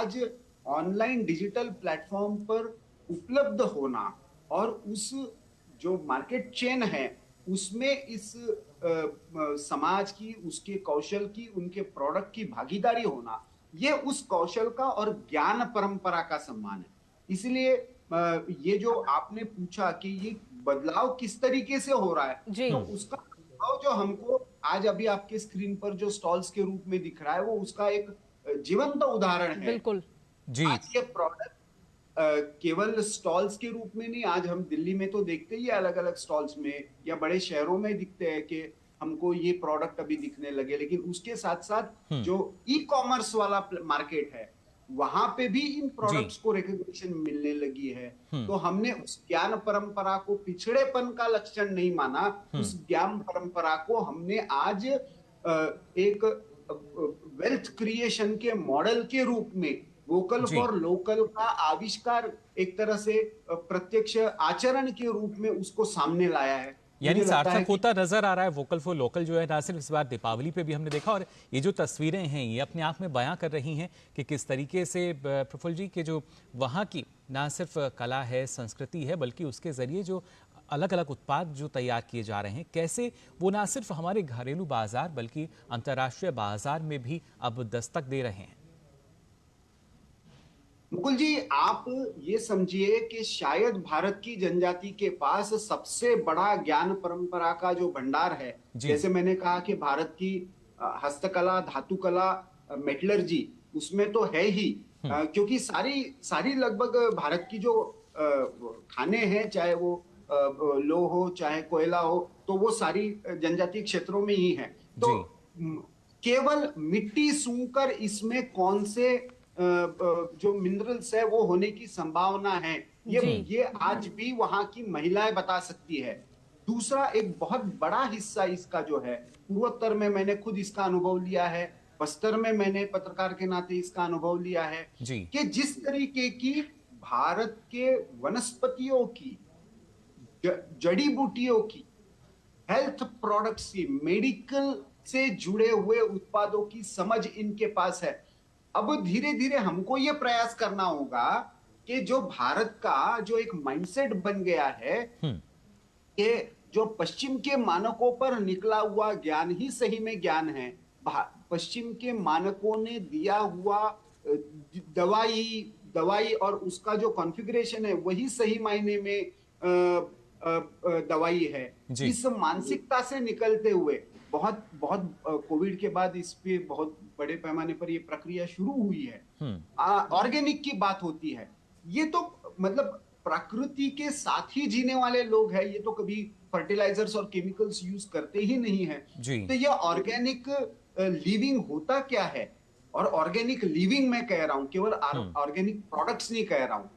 आज online digital platform पर उपलब्ध होना और उस जो मार्केट चेन है उसमें इस समाज की, उसके कौशल की, उनके प्रोडक्ट की भागीदारी होना, ये उस कौशल का और ज्ञान परंपरा का सम्मान है। इसलिए ये जो आपने पूछा कि ये बदलाव किस तरीके से हो रहा है, जी। तो उसका अनुभव जो हमको आज अभी आपके स्क्रीन पर जो स्टॉल्स के रूप में दिख रहा है, वो उसका एक जीवंत उदाहरण है। बिल्कुल। जी। आज ये प्रोडक्ट केवल स्टॉल्स के रूप में नहीं, आज हम दिल्ली में तो देखते ही अलग अलग स्टॉल्स में या बड़े शहरों में दिखते हैं कि हमको ये प्रोडक्ट अभी दिखने लगे, लेकिन उसके साथ साथ जो ई कॉमर्स वाला मार्केट है वहां पे भी इन जी। प्रोडक्ट्स को रिकॉग्निशन मिलने लगी है। तो हमने उस ज्ञान परंपरा को पिछड़ेपन का लक्षण नहीं माना, उस ज्ञान परंपरा को हमने आज एक वेल्थ क्रिएशन के मॉडल के रूप में वोकल जी। फॉर लोकल का आविष्कार एक तरह से प्रत्यक्ष आचरण के रूप में उसको सामने लाया है। यानी मुझे लगता है सार्थक कि होता नजर आ रहा है वोकल फॉर लोकल जो है, ना सिर्फ इस बार दीपावली पे भी हमने देखा, और ये जो तस्वीरें हैं ये अपने आप में बयां कर रही हैं कि किस तरीके से प्रफुल्ल जी के जो वहाँ की ना सिर्फ कला है, संस्कृति है, बल्कि उसके जरिए जो अलग अलग उत्पाद जो तैयार किए जा रहे हैं, कैसे वो ना सिर्फ हमारे घरेलू बाजार बल्कि अंतर्राष्ट्रीय बाजार में भी अब दस्तक दे रहे हैं। मुकुल जी, आप ये समझिए कि शायद भारत की जनजाति के पास सबसे बड़ा ज्ञान परंपरा का जो भंडार है, जी। जैसे मैंने कहा कि भारत की हस्तकला, धातुकला, मेटलर्जी उसमें तो है ही, क्योंकि सारी सारी लगभग भारत की जो खाने हैं, चाहे वो लोह हो चाहे कोयला हो, तो वो सारी जनजातीय क्षेत्रों में ही है। तो जी। केवल मिट्टी सूंघकर इसमें कौन से जो मिनरल्स है वो होने की संभावना है, जी। ये आज भी वहां की महिलाएं बता सकती है। दूसरा एक बहुत बड़ा हिस्सा इसका जो है, पूर्वोत्तर में मैंने खुद इसका अनुभव लिया है, बस्तर में मैंने पत्रकार के नाते इसका अनुभव लिया है जी। कि जिस तरीके की भारत के वनस्पतियों की, जड़ी बूटियों की, हेल्थ प्रोडक्ट्स की, मेडिकल से जुड़े हुए उत्पादों की समझ इनके पास है। अब धीरे धीरे हमको ये प्रयास करना होगा कि जो भारत का जो एक माइंडसेट बन गया है कि जो पश्चिम के मानकों पर निकला हुआ ज्ञान ही सही में ज्ञान है, पश्चिम के मानकों ने दिया हुआ दवाई दवाई और उसका जो कॉन्फ़िगरेशन है वही सही मायने में दवाई है। जी। इस मानसिकता से निकलते हुए बहुत बहुत कोविड के बाद इस पे बहुत बड़े पैमाने पर ये प्रक्रिया शुरू हुई है। ऑर्गेनिक की बात होती है, ये तो मतलब प्रकृति के साथ ही जीने वाले लोग हैं, ये तो कभी फर्टिलाइजर्स और केमिकल्स यूज करते ही नहीं है। जी। तो ये ऑर्गेनिक लिविंग होता क्या है, और ऑर्गेनिक लिविंग मैं कह रहा हूं, केवल ऑर्गेनिक प्रोडक्ट्स नहीं कह रहा हूं।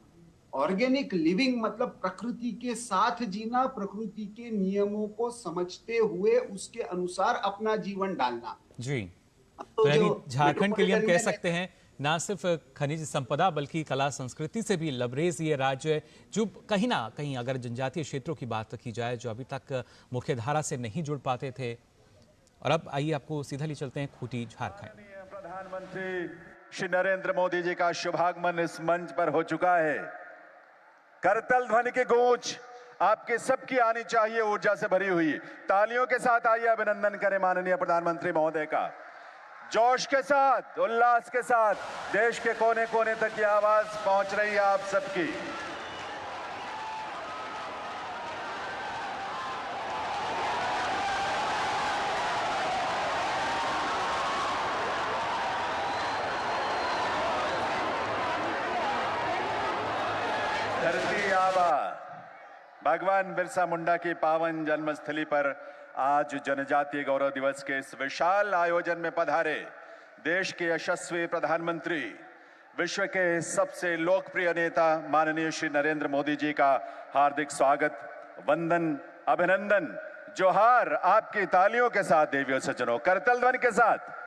ऑर्गेनिक लिविंग मतलब प्रकृति के साथ जीना, प्रकृति के नियमों को समझते हुए उसके अनुसार अपना जीवन डालना। जी। तो तो यानी जो झारखंड के लिए हम कह मेट्रोपॉलिटन सकते हैं ना सिर्फ खनिज संपदा बल्कि कला संस्कृति से भी लबरेज ये राज्य है, जो कहीं ना कहीं अगर जनजातीय क्षेत्रों की बात की जाए जो अभी तक मुख्य धारा से नहीं जुड़ पाते थे। और अब आइए आपको सीधा ले चलते हैं खूंटी झारखंड। प्रधानमंत्री श्री नरेंद्र मोदी जी का शुभागमन इस मंच पर हो चुका है। करतल ध्वनि की गूंज आपके सबकी आनी चाहिए, ऊर्जा से भरी हुई। तालियों के साथ आइए अभिनंदन करें माननीय प्रधानमंत्री महोदय का। जोश के साथ, उल्लास के साथ देश के कोने कोने तक ये आवाज पहुंच रही है आप सबकी। धरती आबा भगवान बिरसा मुंडा की पावन जन्मस्थली पर आज जनजातीय गौरव दिवस के इस विशाल आयोजन में पधारे देश के यशस्वी प्रधानमंत्री, विश्व के सबसे लोकप्रिय नेता माननीय श्री नरेंद्र मोदी जी का हार्दिक स्वागत, वंदन, अभिनंदन, जोहार आपकी तालियों के साथ देवियों सज्जनों, करतल ध्वनि के साथ।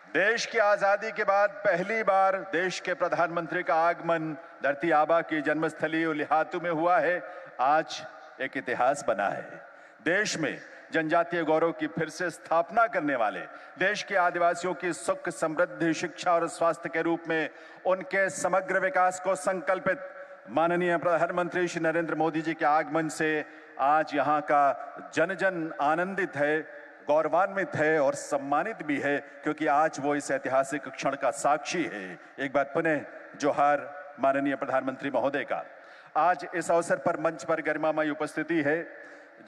देश की आजादी के बाद पहली बार देश के प्रधानमंत्री का आगमन धरती आबा की जन्मस्थली उलिहातू में हुआ है। आज एक इतिहास बना है। देश में जनजातीय गौरव की फिर से स्थापना करने वाले, देश के आदिवासियों की सुख, समृद्धि, शिक्षा और स्वास्थ्य के रूप में उनके समग्र विकास को संकल्पित माननीय प्रधानमंत्री श्री नरेंद्र मोदी जी के आगमन से आज यहाँ का जन जन आनंदित है, गौरवान्वित है और सम्मानित भी है, क्योंकि आज वो इस ऐतिहासिक क्षण का साक्षी है। एक बार पुनः जोहार माननीय प्रधानमंत्री महोदय का। आज इस अवसर पर मंच पर गरिमामयी उपस्थिति है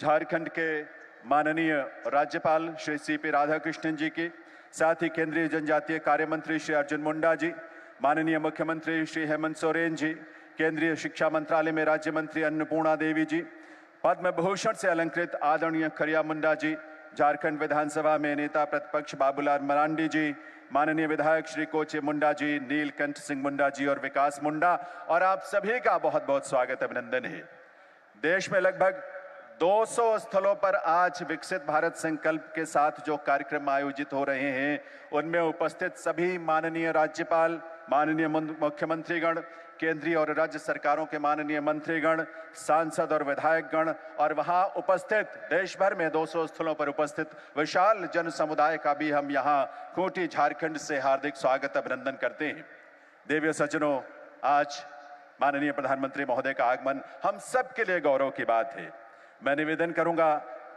झारखंड के माननीय राज्यपाल श्री सीपी राधाकृष्णन जी की, साथ ही केंद्रीय जनजातीय कार्य मंत्री श्री अर्जुन मुंडा जी, माननीय मुख्यमंत्री श्री हेमंत सोरेन जी, केंद्रीय शिक्षा मंत्रालय में राज्य मंत्री अन्नपूर्णा देवी जी, पद्म भूषण से अलंकृत आदरणीय खरिया मुंडा जी, झारखंड विधानसभा में नेता प्रतिपक्ष बाबूलाल मरांडी जी, माननीय विधायक श्री कोचे मुंडा जी, नीलकंठ सिंह मुंडा जी और विकास मुंडा, और आप सभी का बहुत बहुत स्वागत अभिनंदन है। देश में लगभग 200 स्थलों पर आज विकसित भारत संकल्प के साथ जो कार्यक्रम आयोजित हो रहे हैं, उनमें उपस्थित सभी माननीय राज्यपाल, माननीय मुख्यमंत्रीगण, केंद्रीय और राज्य सरकारों के माननीय मंत्रीगण, सांसद और विधायकगण, और वहां उपस्थित देश भर में 200 स्थलों पर उपस्थित विशाल जन समुदाय का भी हम यहां खूंटी झारखंड से हार्दिक स्वागत अभिनंदन करते हैं। देवियों सज्जनों, आज माननीय प्रधानमंत्री महोदय का आगमन हम सब के लिए गौरव की बात है। मैं निवेदन करूंगा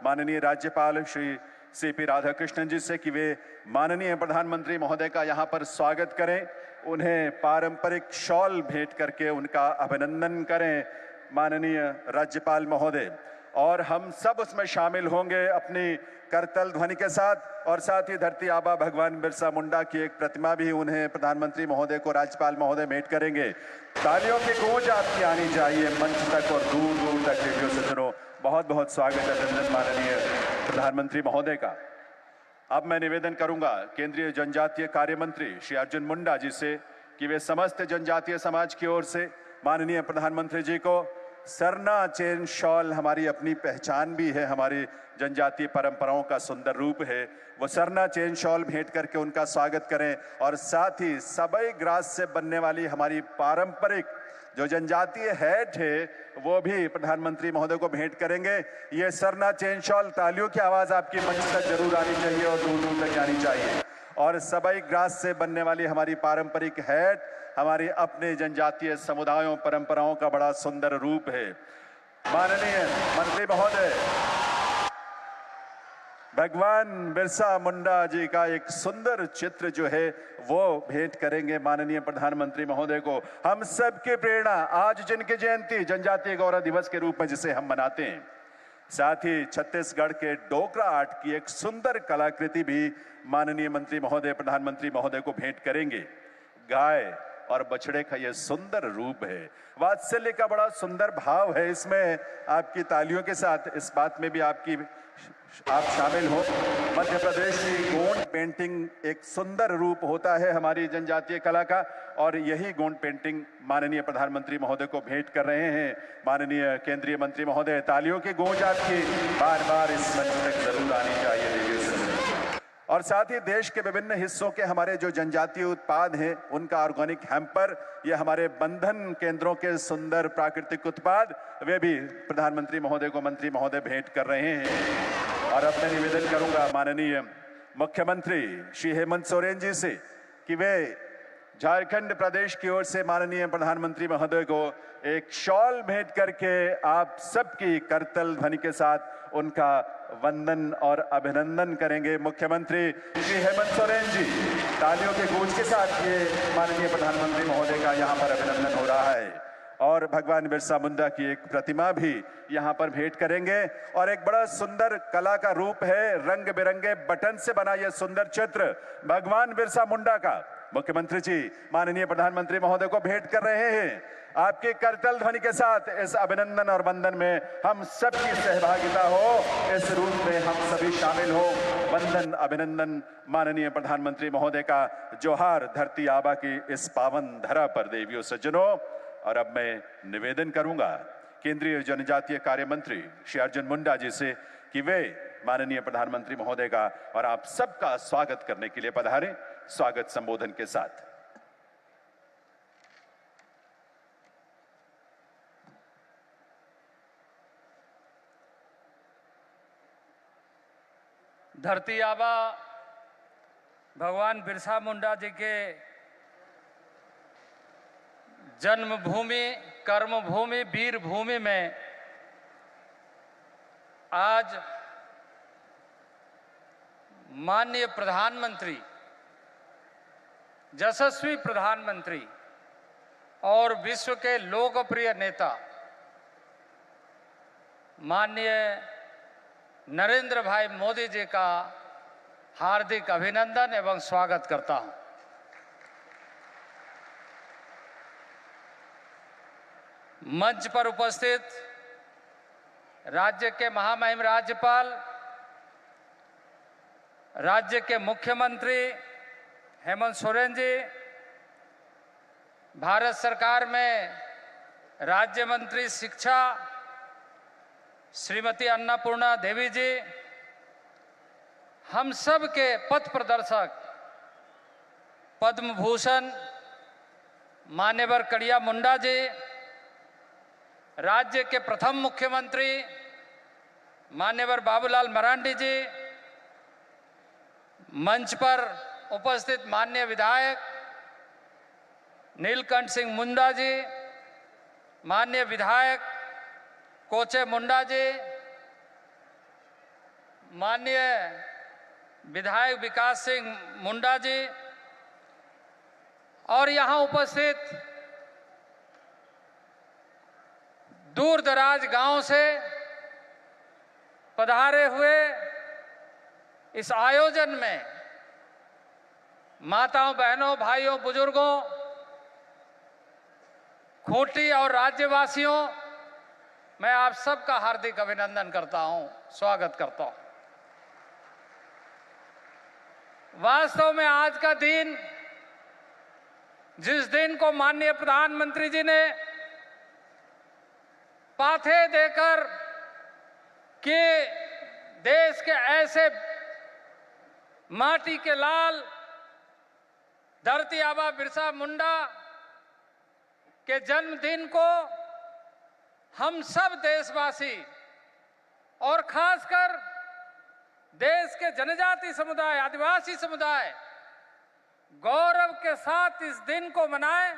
माननीय राज्यपाल श्री सीपी राधाकृष्णन जी से कि वे माननीय प्रधानमंत्री महोदय का यहाँ पर स्वागत करें, उन्हें पारंपरिक शॉल भेंट करके उनका अभिनंदन करें माननीय राज्यपाल महोदय, और हम सब उसमें शामिल होंगे अपनी करतल ध्वनि के साथ, और साथ ही धरती आबा भगवान बिरसा मुंडा की एक प्रतिमा भी उन्हें प्रधानमंत्री महोदय को राज्यपाल महोदय भेंट करेंगे। तालियों की गूंज आपकी आनी चाहिए मंच तक और दूर दूर तक। देवियों सज्जनों, बहुत बहुत स्वागत अभिनंदन माननीय प्रधानमंत्री महोदय का। अब मैं निवेदन करूंगा केंद्रीय जनजातीय कार्य मंत्री श्री अर्जुन मुंडा जी से कि वे समस्त जनजातीय समाज की ओर से माननीय प्रधानमंत्री जी को सरना चेन शॉल, हमारी अपनी पहचान भी है, हमारी जनजातीय परंपराओं का सुंदर रूप है, वो सरना चेन शॉल भेंट करके उनका स्वागत करें, और साथ ही सबई ग्रास से बनने वाली हमारी पारंपरिक जो जनजातीय हैट है वो भी प्रधानमंत्री महोदय को भेंट करेंगे। ये सरना चेन शॉल, तालियों की आवाज आपकी मंच तक जरूर आनी चाहिए और दूर दूर तक जानी चाहिए। और सबई ग्रास से बनने वाली हमारी पारंपरिक हैट हमारी अपने जनजातीय समुदायों परंपराओं का बड़ा सुंदर रूप है। माननीय मंत्री महोदय भगवान बिरसा मुंडा जी का एक सुंदर चित्र जो है वो भेंट करेंगे माननीय प्रधानमंत्री महोदय को। हम सब की प्रेरणा आज जिनकी जयंती जनजातीय गौरव दिवस के रूप में जिसे हम मनाते हैं, साथ ही छत्तीसगढ़ के डोकरा आर्ट की एक सुंदर कलाकृति भी माननीय मंत्री महोदय प्रधानमंत्री महोदय को भेंट करेंगे। गाय और बछड़े का यह सुंदर रूप है, वात्सल्य का बड़ा सुंदर भाव है इसमें। आपकी तालियों के साथ इस बात में भी आप शामिल हो। मध्य प्रदेश की गोंड पेंटिंग एक सुंदर रूप होता है हमारी जनजातीय कला का, और यही गोंड पेंटिंग माननीय प्रधानमंत्री महोदय को भेंट कर रहे हैं माननीय केंद्रीय मंत्री महोदय। तालियों की गूंज आपकी बार बार इस मंच तक जरूर आनी चाहिए देवियों सज्जनों। और साथ ही देश के विभिन्न हिस्सों के हमारे जो जनजातीय उत्पाद हैं उनका ऑर्गेनिक हैम्पर, ये हमारे बंधन केंद्रों के सुंदर प्राकृतिक उत्पाद, वे भी प्रधानमंत्री महोदय को मंत्री महोदय भेंट कर रहे हैं। और अब मैं निवेदन करूंगा माननीय मुख्यमंत्री श्री हेमंत सोरेन जी से कि वे झारखंड प्रदेश की ओर से माननीय प्रधानमंत्री महोदय को एक शॉल भेंट करके आप सबकी करतल ध्वनि के साथ उनका वंदन और अभिनंदन करेंगे। मुख्यमंत्री श्री हेमंत सोरेन जी, तालियों के गूंज के साथ ये माननीय प्रधानमंत्री महोदय का यहाँ पर अभिनंदन हो रहा है। और भगवान बिरसा मुंडा की एक प्रतिमा भी यहाँ पर भेंट करेंगे, और एक बड़ा सुंदर कला का रूप है, रंग बिरंगे बटन से बना यह सुंदर चित्र भगवान बिरसा मुंडा का मुख्यमंत्री जी माननीय प्रधानमंत्री महोदय को भेंट कर रहे हैं। आपकी करतल ध्वनि के साथ इस अभिनंदन और वंदन में हम सबकी सहभागिता हो, इस रूप में हम सभी शामिल हो। वंदन अभिनंदन माननीय प्रधानमंत्री महोदय का। जोहार धरती आबा की इस पावन धरा पर देवियों सज्जनों। और अब मैं निवेदन करूंगा केंद्रीय जनजातीय कार्य मंत्री श्री अर्जुन मुंडा जी से कि वे माननीय प्रधानमंत्री महोदय का और आप सबका स्वागत करने के लिए पधारें स्वागत संबोधन के साथ। धरती आबा भगवान बिरसा मुंडा जी के जन्मभूमि, कर्मभूमि, वीर भूमि में आज माननीय प्रधानमंत्री, यशस्वी प्रधानमंत्री और विश्व के लोकप्रिय नेता माननीय नरेंद्र भाई मोदी जी का हार्दिक अभिनंदन एवं स्वागत करता हूं। मंच पर उपस्थित राज्य के महामहिम राज्यपाल, राज्य के मुख्यमंत्री हेमंत सोरेन जी, भारत सरकार में राज्य मंत्री शिक्षा श्रीमती अन्नपूर्णा देवी जी, हम सब के पथ प्रदर्शक पद्म भूषण मान्यवर कड़िया मुंडा जी, राज्य के प्रथम मुख्यमंत्री मान्यवर बाबूलाल मरांडी जी, मंच पर उपस्थित माननीय विधायक नीलकंठ सिंह मुंडा जी, माननीय विधायक कोचे मुंडा जी, माननीय विधायक विकास सिंह मुंडा जी और यहाँ उपस्थित दूर दराज गांव से पधारे हुए इस आयोजन में माताओं, बहनों, भाइयों, बुजुर्गों, खूंटी और राज्यवासियों, मैं आप सबका हार्दिक अभिनंदन करता हूं, स्वागत करता हूं। वास्तव में आज का दिन, जिस दिन को माननीय प्रधानमंत्री जी ने पाथे देकर कि देश के ऐसे माटी के लाल धरती आबा बिरसा मुंडा के जन्मदिन को हम सब देशवासी और खासकर देश के जनजाति समुदाय, आदिवासी समुदाय गौरव के साथ इस दिन को मनाएं,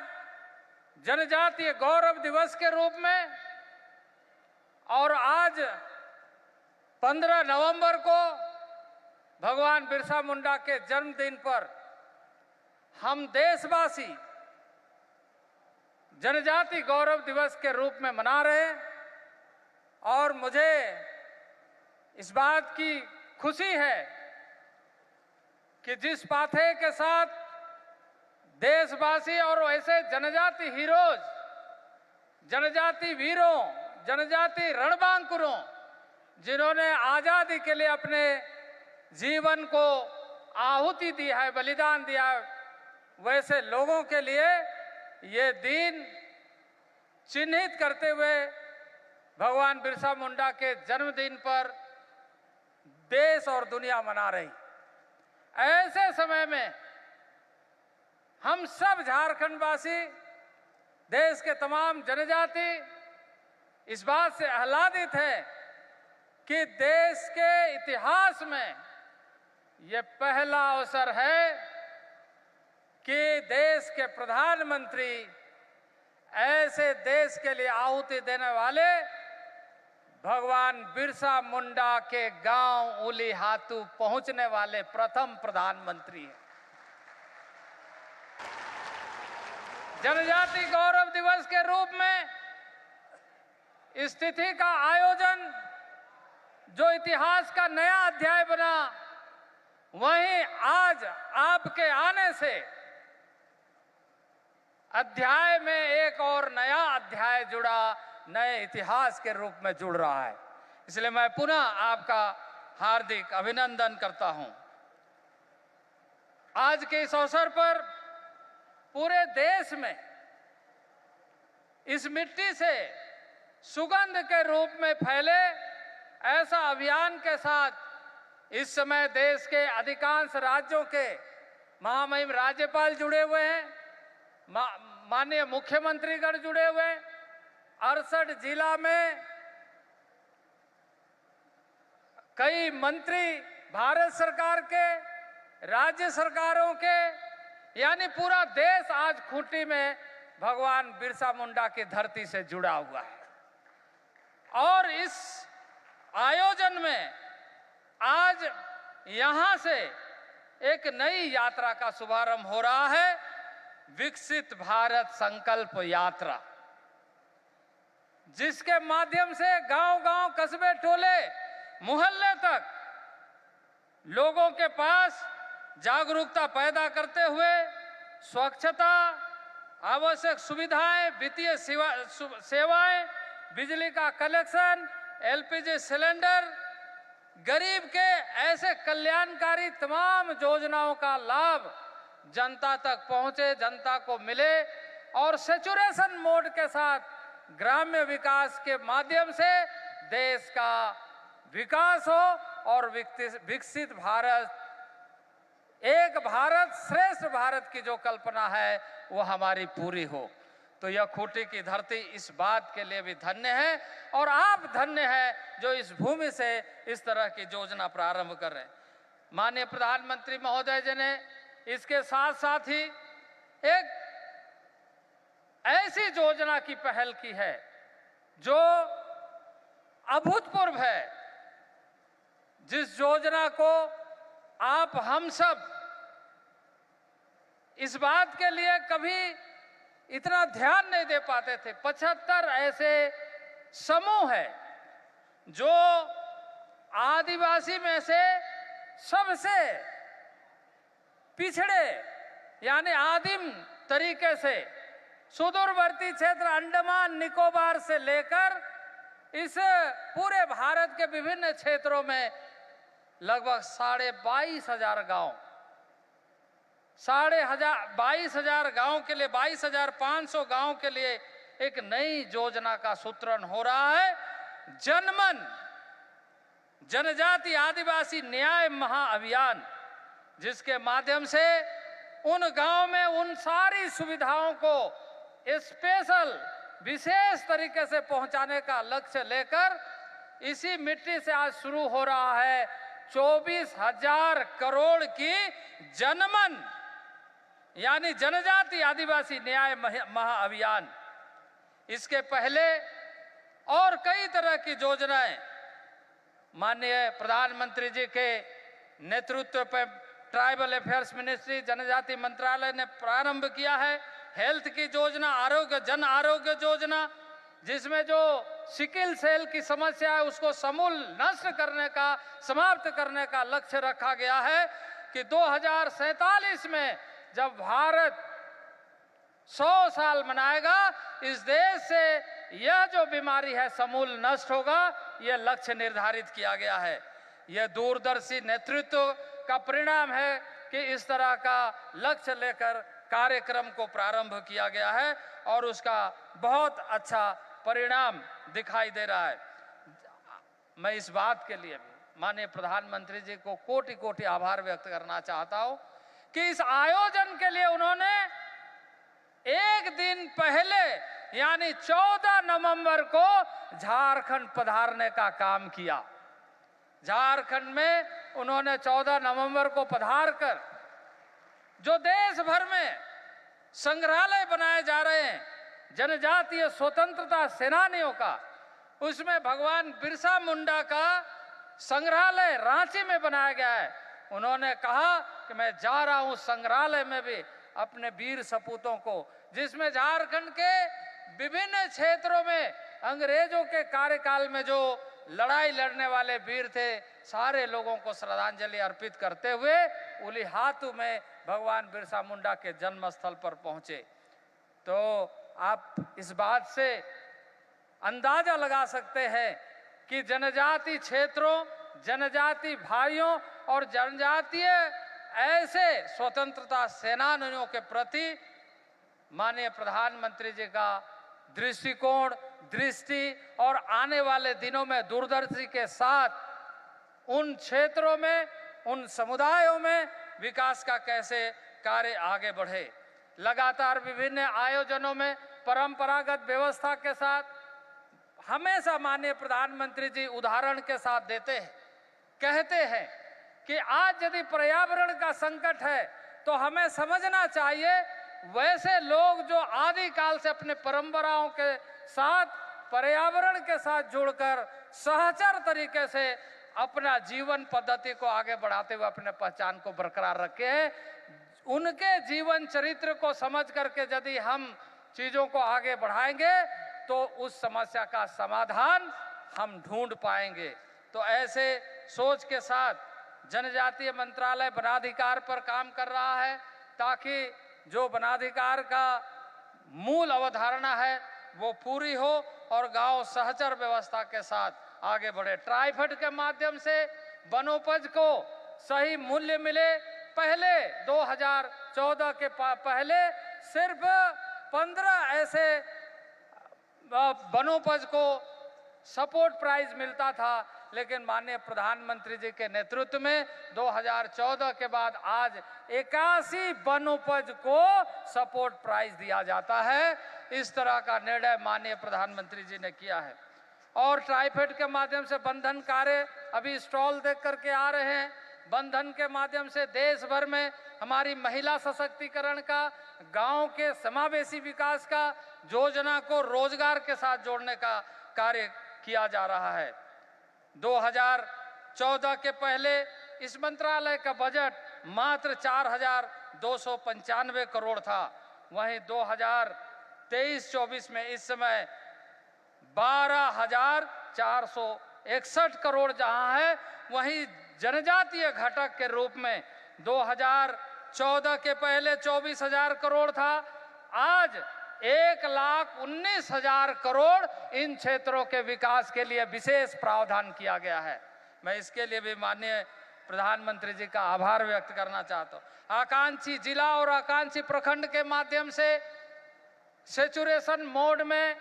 जनजातीय गौरव दिवस के रूप में। और आज 15 नवंबर को भगवान बिरसा मुंडा के जन्मदिन पर हम देशवासी जनजाति गौरव दिवस के रूप में मना रहे हैं। और मुझे इस बात की खुशी है कि जिस पाथे के साथ देशवासी और ऐसे जनजाति हीरोज, जनजाति वीरों, जनजाति रणबांकुरों, जिन्होंने आजादी के लिए अपने जीवन को आहुति दी है, बलिदान दिया है, वैसे लोगों के लिए ये दिन चिन्हित करते हुए भगवान बिरसा मुंडा के जन्मदिन पर देश और दुनिया मना रही। ऐसे समय में हम सब झारखंडवासी, देश के तमाम जनजाति इस बात से आह्लादित है कि देश के इतिहास में ये पहला अवसर है कि देश के प्रधानमंत्री ऐसे देश के लिए आहुति देने वाले भगवान बिरसा मुंडा के गांव उलीहातू पहुंचने वाले प्रथम प्रधानमंत्री हैं। जनजाति गौरव दिवस के रूप में इस तिथि का आयोजन जो इतिहास का नया अध्याय बना, वहीं आज आपके आने से अध्याय में एक और नया अध्याय जुड़ा, नए इतिहास के रूप में जुड़ रहा है। इसलिए मैं पुनः आपका हार्दिक अभिनंदन करता हूं। आज के इस अवसर पर पूरे देश में इस मिट्टी से सुगंध के रूप में फैले ऐसा अभियान के साथ इस समय देश के अधिकांश राज्यों के महामहिम राज्यपाल जुड़े हुए हैं, माननीय मुख्यमंत्रीगण जुड़े हुए हैं। 68 जिला में कई मंत्री भारत सरकार के, राज्य सरकारों के, यानी पूरा देश आज खूंटी में भगवान बिरसा मुंडा की धरती से जुड़ा हुआ है। और इस आयोजन में आज यहां से एक नई यात्रा का शुभारंभ हो रहा है, विकसित भारत संकल्प यात्रा, जिसके माध्यम से गांव-गांव, कस्बे, टोले, मोहल्ले तक लोगों के पास जागरूकता पैदा करते हुए स्वच्छता, आवश्यक सुविधाएं, वित्तीय सेवाएं, बिजली का कनेक्शन, एलपीजी सिलेंडर, गरीब के ऐसे कल्याणकारी तमाम योजनाओं का लाभ जनता तक पहुंचे, जनता को मिले और सैचुरेशन मोड के साथ ग्राम्य विकास के माध्यम से देश का विकास हो और विकसित भारत, एक भारत श्रेष्ठ भारत की जो कल्पना है वो हमारी पूरी हो। तो यह खूंटी की धरती इस बात के लिए भी धन्य है और आप धन्य है जो इस भूमि से इस तरह की योजना प्रारंभ कर रहे हैं। माननीय प्रधानमंत्री महोदय जी ने इसके साथ साथ ही एक ऐसी योजना की पहल की है जो अभूतपूर्व है, जिस योजना को आप हम सब इस बात के लिए कभी इतना ध्यान नहीं दे पाते थे। 75 ऐसे समूह हैं जो आदिवासी में से सबसे पिछड़े यानी आदिम तरीके से सुदूरवर्ती क्षेत्र अंडमान निकोबार से लेकर इस पूरे भारत के विभिन्न क्षेत्रों में लगभग 22,500 गांव, 22,500 गांव के लिए 22,500 गांव के लिए एक नई योजना का सूत्रण हो रहा है, जनमन जनजाति आदिवासी न्याय महाअभियान, जिसके माध्यम से उन गांव में उन सारी सुविधाओं को स्पेशल विशेष तरीके से पहुंचाने का लक्ष्य लेकर इसी मिट्टी से आज शुरू हो रहा है 24,000 करोड़ की जनमन यानी जनजाति आदिवासी न्याय महाअभियान। इसके पहले और कई तरह की योजनाएं माननीय प्रधानमंत्री जी के नेतृत्व पर ट्राइबल अफेयर्स मिनिस्ट्री जनजाति मंत्रालय ने प्रारंभ किया है। हेल्थ की योजना, आरोग्य जन आरोग्य योजना, जिसमें जो सिकिल सेल की समस्या है उसको समूल नष्ट करने का, समाप्त करने का लक्ष्य रखा गया है कि 2047 में जब भारत 100 साल मनाएगा, इस देश से यह जो बीमारी है समूल नष्ट होगा, यह लक्ष्य निर्धारित किया गया है। यह दूरदर्शी नेतृत्व का परिणाम है कि इस तरह का लक्ष्य लेकर कार्यक्रम को प्रारंभ किया गया है और उसका बहुत अच्छा परिणाम दिखाई दे रहा है। मैं इस बात के लिए भी माननीय प्रधानमंत्री जी को कोटि कोटि आभार व्यक्त करना चाहता हूं कि इस आयोजन के लिए उन्होंने एक दिन पहले यानी 14 नवंबर को झारखंड पधारने का काम किया। झारखंड में उन्होंने 14 नवंबर को पधार कर जो देश भर में संग्रहालय बनाए जा रहे हैं जनजातीय स्वतंत्रता सेनानियों का, उसमें भगवान बिरसा मुंडा का संग्रहालय रांची में बनाया गया है। उन्होंने कहा कि मैं जा रहा हूं संग्रहालय में भी अपने वीर सपूतों को, जिसमें झारखंड के विभिन्न क्षेत्रों में अंग्रेजों के कार्यकाल में जो लड़ाई लड़ने वाले वीर थे, सारे लोगों को श्रद्धांजलि अर्पित करते हुए उलिहातू में भगवान बिरसा मुंडा के जन्म स्थल पर पहुंचे। तो आप इस बात से अंदाजा लगा सकते हैं कि जनजाति क्षेत्रों, जनजाति भाइयों और जनजातीय ऐसे स्वतंत्रता सेनानियों के प्रति माननीय प्रधानमंत्री जी का दृष्टिकोण, दृष्टि और आने वाले दिनों में दूरदर्शी के साथ उन क्षेत्रों में, उन समुदायों में विकास का कैसे कार्य आगे बढ़े। लगातार विभिन्न आयोजनों में परंपरागत व्यवस्था के साथ हमेशा माननीय प्रधानमंत्री जी उदाहरण के साथ देते हैं, कहते हैं कि आज यदि पर्यावरण का संकट है तो हमें समझना चाहिए वैसे लोग जो आदिकाल से अपने परंपराओं के साथ पर्यावरण के साथ जुड़कर सहचर तरीके से अपना जीवन पद्धति को आगे बढ़ाते हुए अपने पहचान को बरकरार रखे हैं, उनके जीवन चरित्र को समझ करके यदि हम चीजों को आगे बढ़ाएंगे तो उस समस्या का समाधान हम ढूंढ पाएंगे। तो ऐसे सोच के साथ जनजातीय मंत्रालय वनाधिकार पर काम कर रहा है ताकि जो वनाधिकार का मूल अवधारणा है वो पूरी हो और गांव सहचर व्यवस्था के साथ आगे बढ़े। ट्राइफेड के माध्यम से वनोपज को सही मूल्य मिले। पहले 2014 के पहले सिर्फ 15 ऐसे वनोपज को सपोर्ट प्राइस मिलता था, लेकिन माननीय प्रधानमंत्री जी के नेतृत्व में 2014 के बाद आज 81 वनोपज को सपोर्ट प्राइस दिया जाता है। इस तरह का निर्णय माननीय प्रधानमंत्री जी ने किया है। और ट्राइफेड के माध्यम से बंधन कार्य अभी स्टॉल देख करके आ रहे हैं। बंधन के माध्यम से देश भर में हमारी महिला सशक्तिकरण का, गांव के समावेशी विकास का, योजना को रोजगार के साथ जोड़ने का कार्य किया जा रहा है। 2014 के पहले इस मंत्रालय का बजट मात्र 4,295 करोड़ था। वहीं 2023-24 में इस समय 12,461 करोड़ जहां है, वहीं जनजातीय घटक के रूप में 2014 के पहले 24,000 करोड़ था। आज 1,19,000 करोड़ इन क्षेत्रों के विकास के लिए विशेष प्रावधान किया गया है। मैं इसके लिए भी माननीय प्रधानमंत्री जी का आभार व्यक्त करना चाहता हूं। आकांक्षी जिला और आकांक्षी प्रखंड के माध्यम से सेचुरेशन मोड में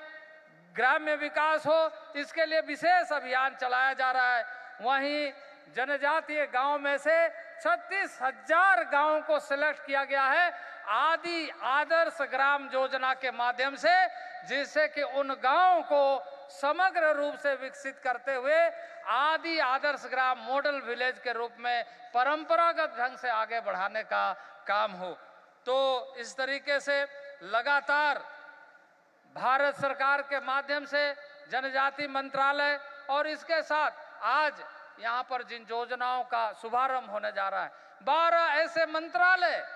ग्राम्य विकास हो, इसके लिए विशेष अभियान चलाया जा रहा है। वहीं जनजातीय गांव में से 36,000 गांवों को सिलेक्ट किया गया है आदि आदर्श ग्राम योजना के माध्यम से, जिससे कि उन गांवों को समग्र रूप से विकसित करते हुए आदि आदर्श ग्राम मॉडल विलेज के रूप में परंपरागत ढंग से आगे बढ़ाने का काम हो। तो इस तरीके से लगातार भारत सरकार के माध्यम से जनजाति मंत्रालय और इसके साथ आज यहाँ पर जिन योजनाओं का शुभारंभ होने जा रहा है, 12 ऐसे मंत्रालय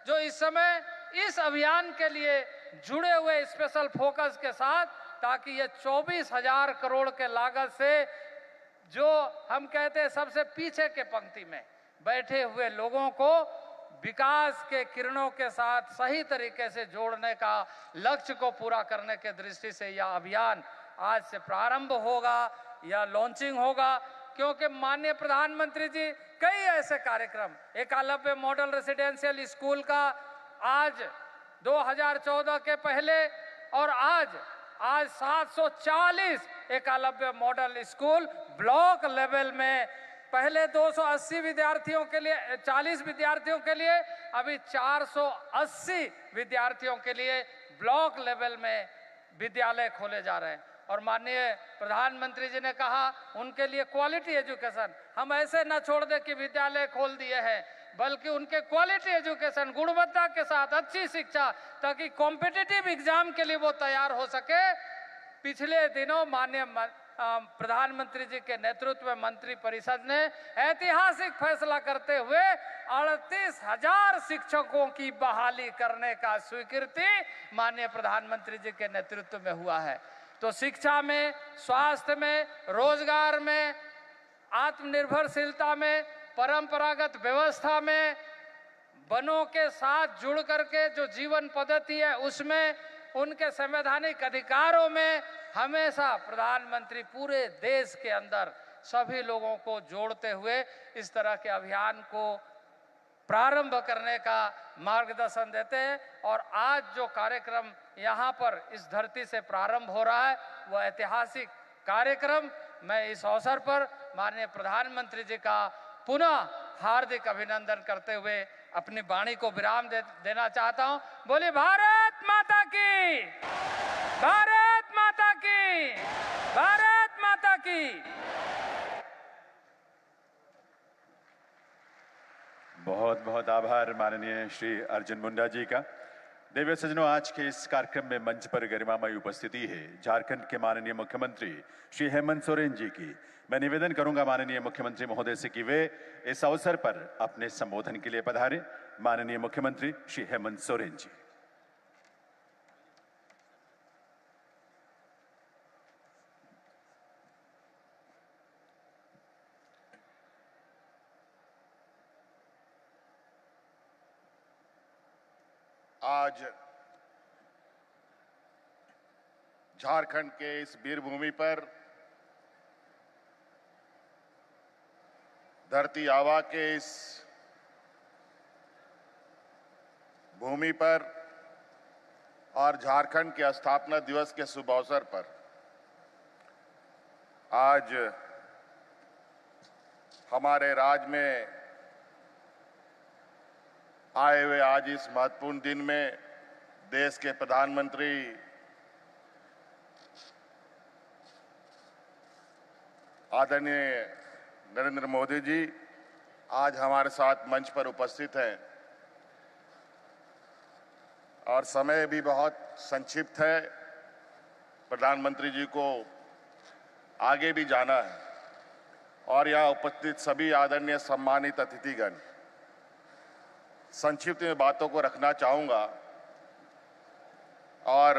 जो इस समय इस अभियान के लिए जुड़े हुए स्पेशल फोकस के साथ, ताकि ये 24,000 करोड़ के लागत से जो हम कहते हैं सबसे पीछे के पंक्ति में बैठे हुए लोगों को विकास के किरणों के साथ सही तरीके से जोड़ने का लक्ष्य को पूरा करने के दृष्टि से यह अभियान आज से प्रारंभ होगा या लॉन्चिंग होगा। क्योंकि माननीय प्रधानमंत्री जी कई ऐसे कार्यक्रम, एकलव्य मॉडल रेसिडेंशियल स्कूल का आज 2014 के पहले और आज 740 Eklavya model school block level में, पहले 280 विद्यार्थियों के लिए 40 विद्यार्थियों के लिए, अभी 480 विद्यार्थियों के लिए ब्लॉक लेवल में विद्यालय खोले जा रहे हैं। और माननीय प्रधानमंत्री जी ने कहा उनके लिए क्वालिटी एजुकेशन, हम ऐसे न छोड़ दे कि विद्यालय खोल दिए हैं, बल्कि उनके क्वालिटी एजुकेशन, गुणवत्ता के साथ अच्छी शिक्षा, ताकि कॉम्पिटिटिव एग्जाम के लिए वो तैयार हो सके। पिछले दिनों माननीय प्रधानमंत्री जी के नेतृत्व में मंत्री परिषद ने ऐतिहासिक फैसला करते हुए 38,000 शिक्षकों की बहाली करने का स्वीकृति माननीय प्रधानमंत्री जी के नेतृत्व में हुआ है। तो शिक्षा में, स्वास्थ्य में, रोजगार में, आत्मनिर्भरशीलता में, परंपरागत व्यवस्था में, वनों के साथ जुड़ करके जो जीवन पद्धति है उसमें, उनके संवैधानिक अधिकारों में हमेशा प्रधानमंत्री पूरे देश के अंदर सभी लोगों को जोड़ते हुए इस तरह के अभियान को प्रारंभ करने का मार्गदर्शन देते हैं। और आज जो कार्यक्रम यहाँ पर इस धरती से प्रारंभ हो रहा है वह ऐतिहासिक कार्यक्रम, मैं इस अवसर पर माननीय प्रधानमंत्री जी का पुनः हार्दिक अभिनंदन करते हुए अपनी वाणी को विराम देना चाहता हूं। बोलिए भारत माता की, भारत माता की, भारत माता की। बहुत बहुत आभार माननीय श्री अर्जुन मुंडा जी का। देवी सज्जनों, आज के इस कार्यक्रम में मंच पर गरिमामयी उपस्थिति है झारखंड के माननीय मुख्यमंत्री श्री हेमंत सोरेन जी की। मैं निवेदन करूंगा माननीय मुख्यमंत्री महोदय से कि वे इस अवसर पर अपने संबोधन के लिए पधारें। माननीय मुख्यमंत्री श्री हेमंत सोरेन जी। आज झारखंड के इस वीरभूमि पर धरती आबा के इस भूमि पर और झारखंड के स्थापना दिवस के शुभ अवसर पर आज हमारे राज्य में आए हुए आज इस महत्वपूर्ण दिन में देश के प्रधानमंत्री आदरणीय नरेंद्र मोदी जी आज हमारे साथ मंच पर उपस्थित हैं और समय भी बहुत संक्षिप्त है। प्रधानमंत्री जी को आगे भी जाना है और यहाँ उपस्थित सभी आदरणीय सम्मानित अतिथिगण, संक्षिप्त में बातों को रखना चाहूंगा। और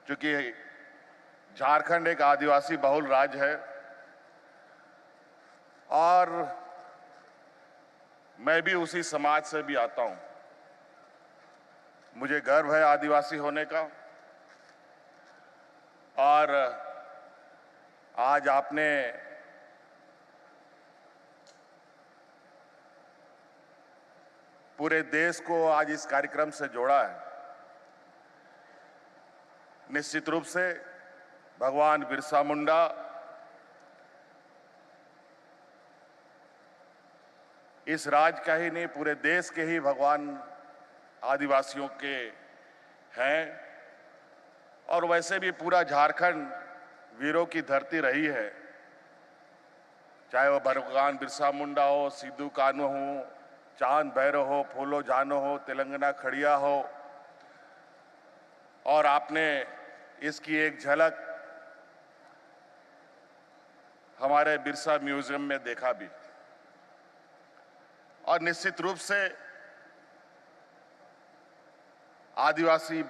चूंकि झारखंड एक आदिवासी बहुल राज्य है और मैं भी उसी समाज से भी आता हूं, मुझे गर्व है आदिवासी होने का। और आज आपने पूरे देश को आज इस कार्यक्रम से जोड़ा है। निश्चित रूप से भगवान बिरसा मुंडा इस राज्य का ही नहीं, पूरे देश के ही भगवान आदिवासियों के हैं। और वैसे भी पूरा झारखंड वीरों की धरती रही है, चाहे वो भगवान बिरसा मुंडा हो, सिद्धू कान्हू हो, चांद भैरव हो, फूलो जानो हो, तेलंगाना खड़िया हो। और आपने इसकी एक झलक हमारे बिरसा म्यूजियम में देखा भी। और निश्चित रूप से आदिवासी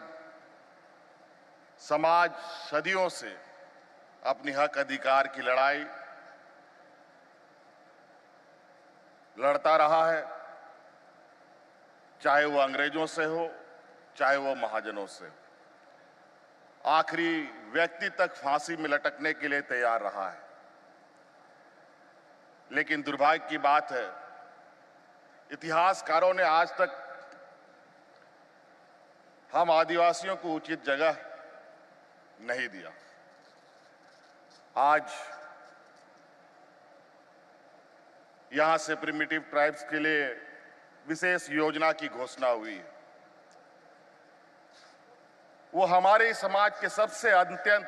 समाज सदियों से अपनी हक अधिकार की लड़ाई लड़ता रहा है, चाहे वो अंग्रेजों से हो, चाहे वो महाजनों से हो। आखिरी व्यक्ति तक फांसी में लटकने के लिए तैयार रहा है। लेकिन दुर्भाग्य की बात है, इतिहासकारों ने आज तक हम आदिवासियों को उचित जगह नहीं दिया। आज यहां से प्रिमिटिव ट्राइब्स के लिए विशेष योजना की घोषणा हुई है। वो हमारे समाज के सबसे अत्यंत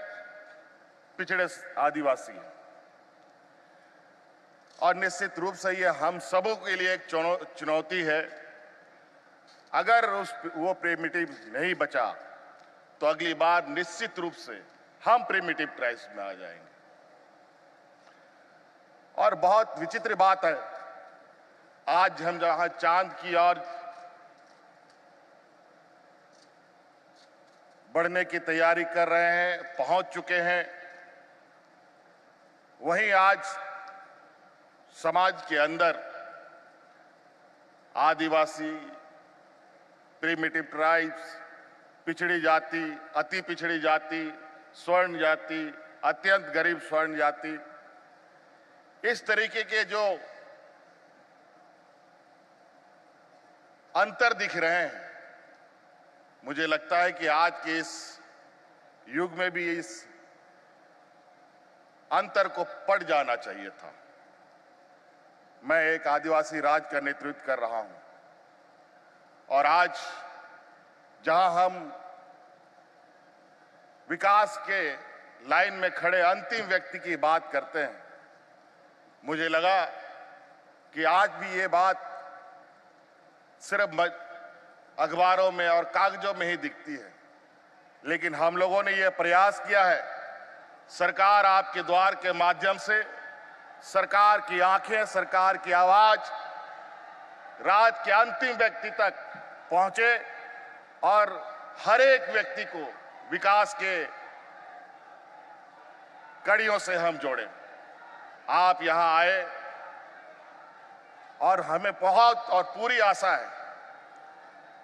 पिछड़े आदिवासी हैं और निश्चित रूप से ये हम सबों के लिए एक चुनौती है। अगर वो प्रिमिटिव नहीं बचा तो अगली बार निश्चित रूप से हम प्रिमिटिव ट्राइब्स में आ जाएंगे। और बहुत विचित्र बात है, आज हम जहां चांद की ओर बढ़ने की तैयारी कर रहे हैं, पहुंच चुके हैं, वहीं आज समाज के अंदर आदिवासी, प्रिमिटिव ट्राइब्स, पिछड़ी जाति, अति पिछड़ी जाति, स्वर्ण जाति, अत्यंत गरीब स्वर्ण जाति, इस तरीके के जो अंतर दिख रहे हैं, मुझे लगता है कि आज के इस युग में भी इस अंतर को पड़ जाना चाहिए था। मैं एक आदिवासी राज्य का नेतृत्व कर रहा हूं और आज जहां हम विकास के लाइन में खड़े अंतिम व्यक्ति की बात करते हैं, मुझे लगा कि आज भी ये बात सिर्फ अखबारों में और कागजों में ही दिखती है, लेकिन हम लोगों ने यह प्रयास किया है, सरकार आपके द्वार के माध्यम से, सरकार की आंखें, सरकार की आवाज राज्य के अंतिम व्यक्ति तक पहुंचे और हर एक व्यक्ति को विकास के कड़ियों से हम जोड़ें। आप यहां आए और हमें बहुत और पूरी आशा है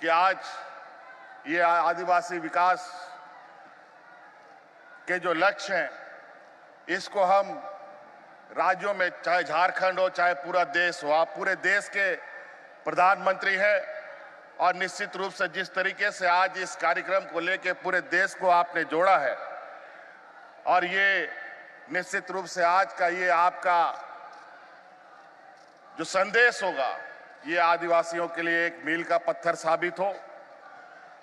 कि आज ये आदिवासी विकास के जो लक्ष्य हैं, इसको हम राज्यों में, चाहे झारखंड हो चाहे पूरा देश हो, आप पूरे देश के प्रधानमंत्री हैं और निश्चित रूप से जिस तरीके से आज इस कार्यक्रम को लेकर पूरे देश को आपने जोड़ा है, और ये निश्चित रूप से आज का ये आपका जो संदेश होगा, ये आदिवासियों के लिए एक मील का पत्थर साबित हो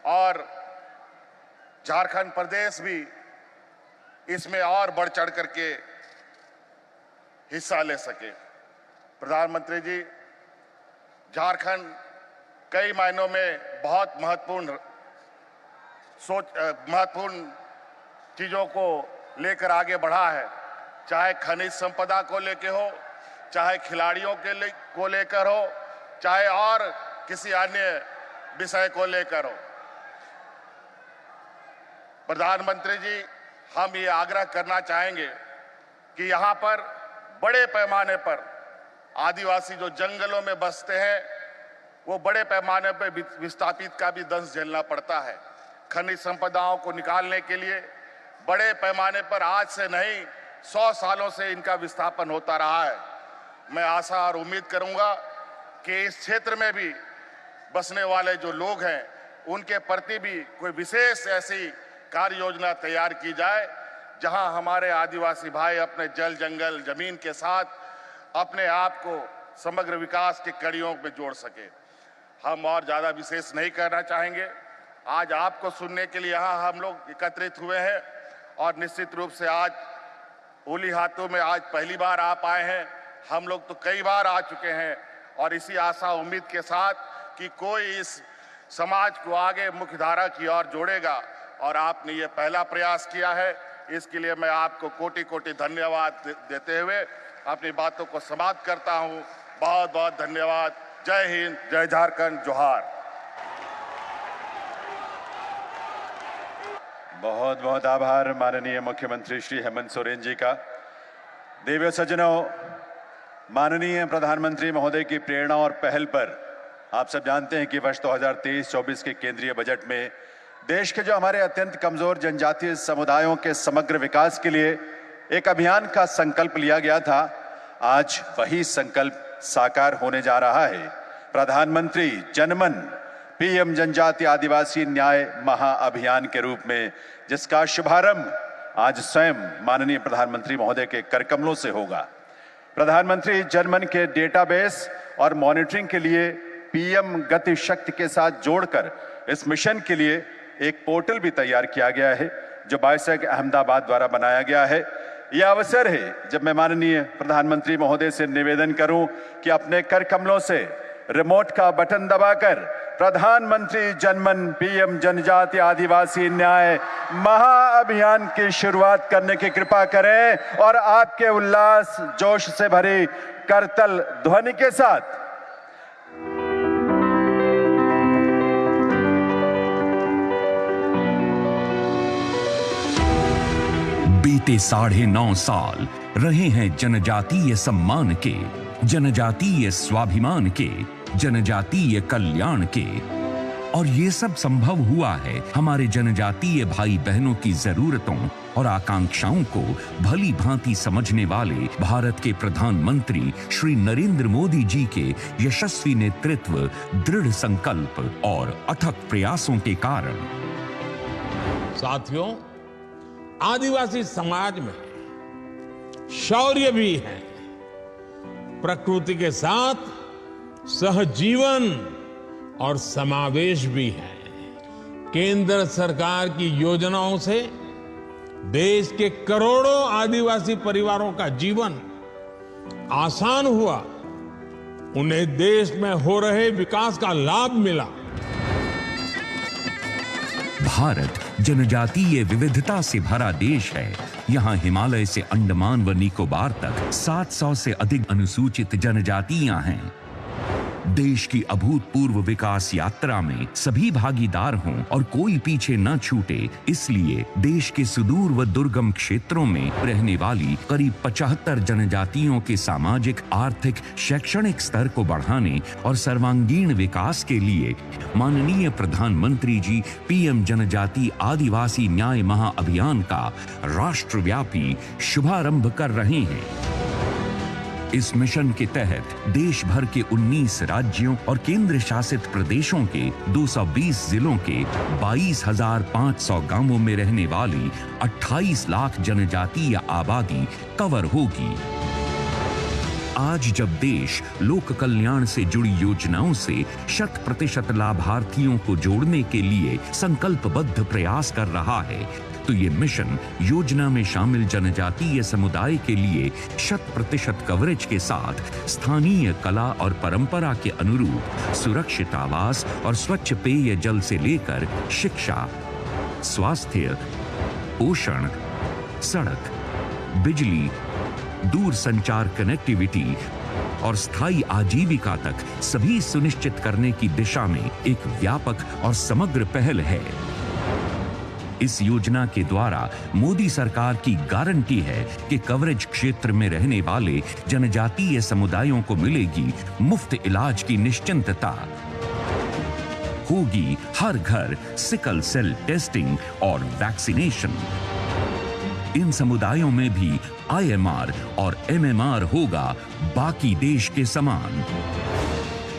और झारखंड प्रदेश भी इसमें और बढ़ चढ़ करके हिस्सा ले सके। प्रधानमंत्री जी, झारखंड कई मायनों में बहुत महत्वपूर्ण चीजों को लेकर आगे बढ़ा है, चाहे खनिज संपदा को लेकर हो, चाहे खिलाड़ियों को लेकर हो, चाहे और किसी अन्य विषय को लेकर हो। प्रधानमंत्री जी, हम ये आग्रह करना चाहेंगे कि यहाँ पर बड़े पैमाने पर आदिवासी जो जंगलों में बसते हैं, वो बड़े पैमाने पर विस्थापित का भी दंश झेलना पड़ता है। खनिज संपदाओं को निकालने के लिए बड़े पैमाने पर आज से नहीं 100 सालों से इनका विस्थापन होता रहा है। मैं आशा और उम्मीद करूंगा कि इस क्षेत्र में भी बसने वाले जो लोग हैं, उनके प्रति भी कोई विशेष ऐसी कार्य योजना तैयार की जाए, जहां हमारे आदिवासी भाई अपने जल, जंगल, जमीन के साथ अपने आप को समग्र विकास की कड़ियों में जोड़ सके। हम और ज्यादा विशेष नहीं करना चाहेंगे। आज आपको सुनने के लिए यहाँ हम लोग एकत्रित हुए हैं और निश्चित रूप से आज ओली हाथों में आज पहली बार आप आए हैं। हम लोग तो कई बार आ चुके हैं और इसी आशा उम्मीद के साथ कि कोई इस समाज को आगे मुख्य धारा की ओर जोड़ेगा, और आपने ये पहला प्रयास किया है, इसके लिए मैं आपको कोटि कोटि धन्यवाद देते हुए अपनी बातों को समाप्त करता हूं। बहुत बहुत धन्यवाद। जय हिंद, जय झारखंड, जोहार। बहुत बहुत आभार माननीय मुख्यमंत्री श्री हेमंत सोरेन जी का। देवियों सज्जनों, माननीय प्रधानमंत्री महोदय की प्रेरणा और पहल पर आप सब जानते हैं कि वर्ष 2023-24 के केंद्रीय बजट में देश के जो हमारे अत्यंत कमजोर जनजातीय समुदायों के समग्र विकास के लिए एक अभियान का संकल्प लिया गया था। आज वही संकल्प साकार होने जा रहा है। प्रधानमंत्री जनमन पीएम जनजातीय आदिवासी न्याय महाअभियान के रूप में, जिसका शुभारंभ आज स्वयं माननीय प्रधानमंत्री महोदय के करकमलों से होगा। प्रधानमंत्री जनमन के डेटाबेस और मॉनिटरिंग के लिए पीएम गति शक्ति के साथ जोड़कर इस मिशन के लिए एक पोर्टल भी तैयार किया गया है, जो बायसेग अहमदाबाद द्वारा बनाया गया है। यह अवसर है जब मैं माननीय प्रधानमंत्री महोदय से निवेदन करूं कि अपने कर कमलों से रिमोट का बटन दबाकर प्रधानमंत्री जनमन पीएम जनजातीय आदिवासी न्याय महाअभियान की शुरुआत करने की कृपा करें और आपके उल्लास जोश से भरी करतल ध्वनि के साथ बीते 9.5 साल रहे हैं जनजातीय सम्मान के, जनजातीय स्वाभिमान के, जनजातीय कल्याण के। और ये सब संभव हुआ है हमारे जनजातीय भाई बहनों की जरूरतों और आकांक्षाओं को भली भांति समझने वाले भारत के प्रधानमंत्री श्री नरेंद्र मोदी जी के यशस्वी नेतृत्व, दृढ़ संकल्प और अथक प्रयासों के कारण। साथियों, आदिवासी समाज में शौर्य भी है, प्रकृति के साथ सहजीवन और समावेश भी है। केंद्र सरकार की योजनाओं से देश के करोड़ों आदिवासी परिवारों का जीवन आसान हुआ, उन्हें देश में हो रहे विकास का लाभ मिला। भारत जनजातीय विविधता से भरा देश है। यहाँ हिमालय से अंडमान व निकोबार तक 700 से अधिक अनुसूचित जनजातियां हैं। देश की अभूतपूर्व विकास यात्रा में सभी भागीदार हों और कोई पीछे न छूटे, इसलिए देश के सुदूर व दुर्गम क्षेत्रों में रहने वाली करीब 75 जनजातियों के सामाजिक, आर्थिक, शैक्षणिक स्तर को बढ़ाने और सर्वांगीण विकास के लिए माननीय प्रधानमंत्री जी पीएम जनजाति आदिवासी न्याय महाअभियान का राष्ट्रव्यापी शुभारंभ कर रहे हैं। इस मिशन के तहत देश भर के 19 राज्यों और केंद्र शासित प्रदेशों के 220 जिलों के 22,500 गांवों में रहने वाली 28 लाख जनजातीय आबादी कवर होगी। आज जब देश लोक कल्याण से जुड़ी योजनाओं से 100% लाभार्थियों को जोड़ने के लिए संकल्पबद्ध प्रयास कर रहा है, तो ये मिशन योजना में शामिल जनजातीय समुदाय के लिए 100% कवरेज के साथ स्थानीय कला और परंपरा के अनुरूप सुरक्षित आवास और स्वच्छ पेय जल से लेकर शिक्षा, स्वास्थ्य, पोषण, सड़क, बिजली, दूर संचार कनेक्टिविटी और स्थायी आजीविका तक सभी सुनिश्चित करने की दिशा में एक व्यापक और समग्र पहल है। इस योजना के द्वारा मोदी सरकार की गारंटी है कि कवरेज क्षेत्र में रहने वाले जनजातीय समुदायों को मिलेगी मुफ्त इलाज की निश्चिंतता, होगी हर घर सिकल सेल टेस्टिंग और वैक्सीनेशन। इन समुदायों में भी आईएमआर और एमएमआर होगा बाकी देश के समान।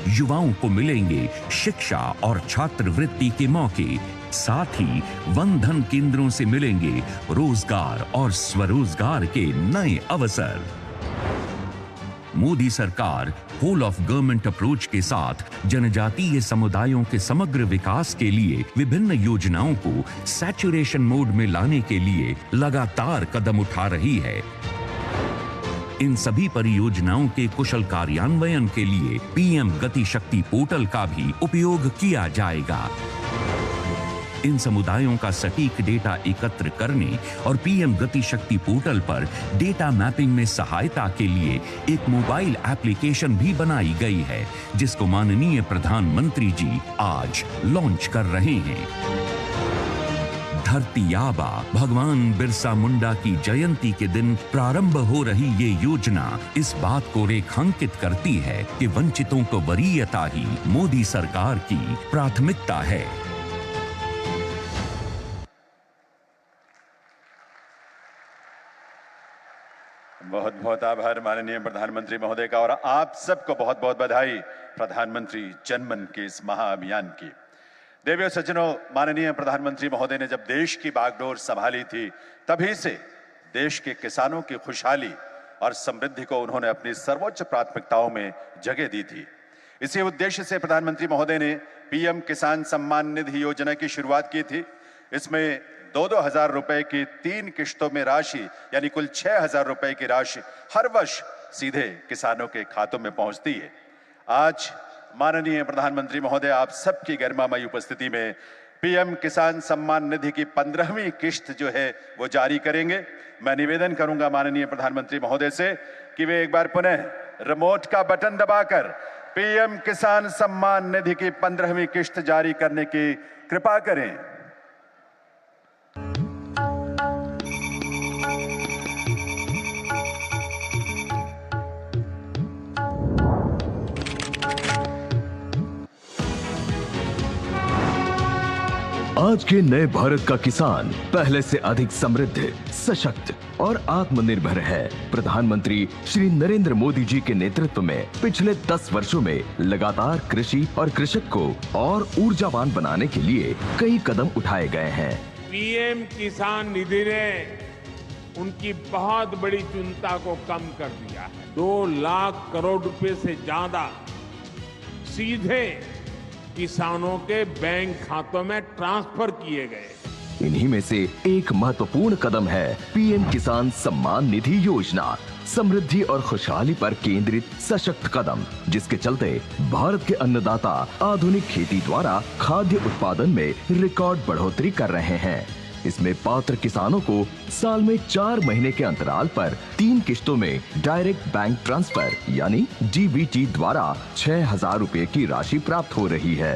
युवाओं को मिलेंगे शिक्षा और छात्रवृत्ति के मौके, साथ ही वन धन केंद्रों से मिलेंगे रोजगार और स्वरोजगार के नए अवसर। मोदी सरकार होल ऑफ गवर्नमेंट अप्रोच के साथ जनजातीय समुदायों के समग्र विकास के लिए विभिन्न योजनाओं को सैचुरेशन मोड में लाने के लिए लगातार कदम उठा रही है। इन सभी परियोजनाओं के कुशल कार्यान्वयन के लिए पीएम गति शक्ति पोर्टल का भी उपयोग किया जाएगा। इन समुदायों का सटीक डेटा एकत्र करने और पीएम गति शक्ति पोर्टल पर डेटा मैपिंग में सहायता के लिए एक मोबाइल एप्लीकेशन भी बनाई गई है, जिसको माननीय प्रधानमंत्री जी आज लॉन्च कर रहे हैं। धरती आबा भगवान बिरसा मुंडा की जयंती के दिन प्रारंभ हो रही ये योजना इस बात को रेखांकित करती है कि वंचितों को वरीयता ही मोदी सरकार की प्राथमिकता है। बहुत बहुत आभार माननीय प्रधानमंत्री महोदय का, और आप सबको बहुत बहुत बधाई प्रधानमंत्री जनमन के इस महाअभियान की। देवियों सज्जनों, माननीय प्रधानमंत्री महोदय ने जब देश की बागडोर संभाली थी, तभी से देश के किसानों की खुशहाली और समृद्धि को उन्होंने अपनी सर्वोच्च प्राथमिकताओं में जगह दी थी। इसी उद्देश्य से प्रधानमंत्री महोदय ने पीएम किसान सम्मान निधि योजना की शुरुआत की थी। इसमें 2-2 हजार रुपए की 3 किश्तों में राशि यानी कुल 6,000 रुपए की राशि हर वर्ष सीधे किसानों के खातों में पहुंचती है। आज माननीय प्रधानमंत्री महोदय आप सबकी गरिमामयी उपस्थिति में पीएम किसान सम्मान निधि की 15वीं किश्त जो है वो जारी करेंगे। मैं निवेदन करूंगा माननीय प्रधानमंत्री महोदय से कि वे एक बार पुनः रिमोट का बटन दबाकर पीएम किसान सम्मान निधि की 15वीं किश्त जारी करने की कृपा करें। आज के नए भारत का किसान पहले से अधिक समृद्ध, सशक्त और आत्मनिर्भर है। प्रधानमंत्री श्री नरेंद्र मोदी जी के नेतृत्व में पिछले 10 वर्षों में लगातार कृषि और कृषक को और ऊर्जावान बनाने के लिए कई कदम उठाए गए हैं। पीएम किसान निधि ने उनकी बहुत बड़ी चिंता को कम कर दिया है। 2 लाख करोड़ रुपए से ज्यादा सीधे किसानों के बैंक खातों में ट्रांसफर किए गए। इन्हीं में से एक महत्वपूर्ण कदम है पीएम किसान सम्मान निधि योजना, समृद्धि और खुशहाली पर केंद्रित सशक्त कदम, जिसके चलते भारत के अन्नदाता आधुनिक खेती द्वारा खाद्य उत्पादन में रिकॉर्ड बढ़ोतरी कर रहे हैं। इसमें पात्र किसानों को साल में 4 महीने के अंतराल पर 3 किश्तों में डायरेक्ट बैंक ट्रांसफर यानी डीबीटी द्वारा 6,000 रुपए की राशि प्राप्त हो रही है।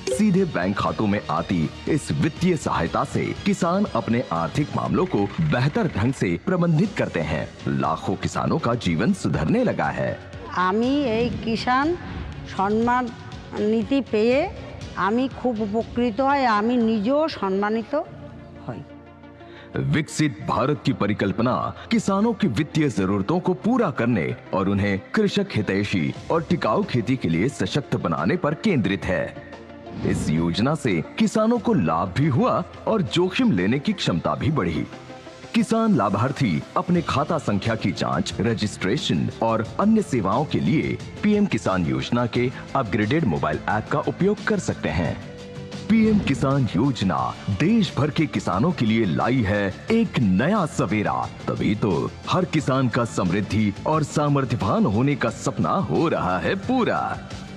सीधे बैंक खातों में आती इस वित्तीय सहायता से किसान अपने आर्थिक मामलों को बेहतर ढंग से प्रबंधित करते हैं। लाखों किसानों का जीवन सुधरने लगा है। आमी এই কিষাণ সম্মান নীতি পেয়ে আমি খুব উপকৃত হয়, আমি নিজেও সম্মানিত হই। विकसित भारत की परिकल्पना किसानों की वित्तीय जरूरतों को पूरा करने और उन्हें कृषक हितैषी और टिकाऊ खेती के लिए सशक्त बनाने पर केंद्रित है। इस योजना से किसानों को लाभ भी हुआ और जोखिम लेने की क्षमता भी बढ़ी। किसान लाभार्थी अपने खाता संख्या की जांच, रजिस्ट्रेशन और अन्य सेवाओं के लिए पीएम किसान योजना के अपग्रेडेड मोबाइल ऐप का उपयोग कर सकते हैं। पीएम किसान योजना देश भर के किसानों के लिए लाई है एक नया सवेरा। तभी तो हर किसान का समृद्धि और सामर्थ्यवान होने का सपना हो रहा है पूरा।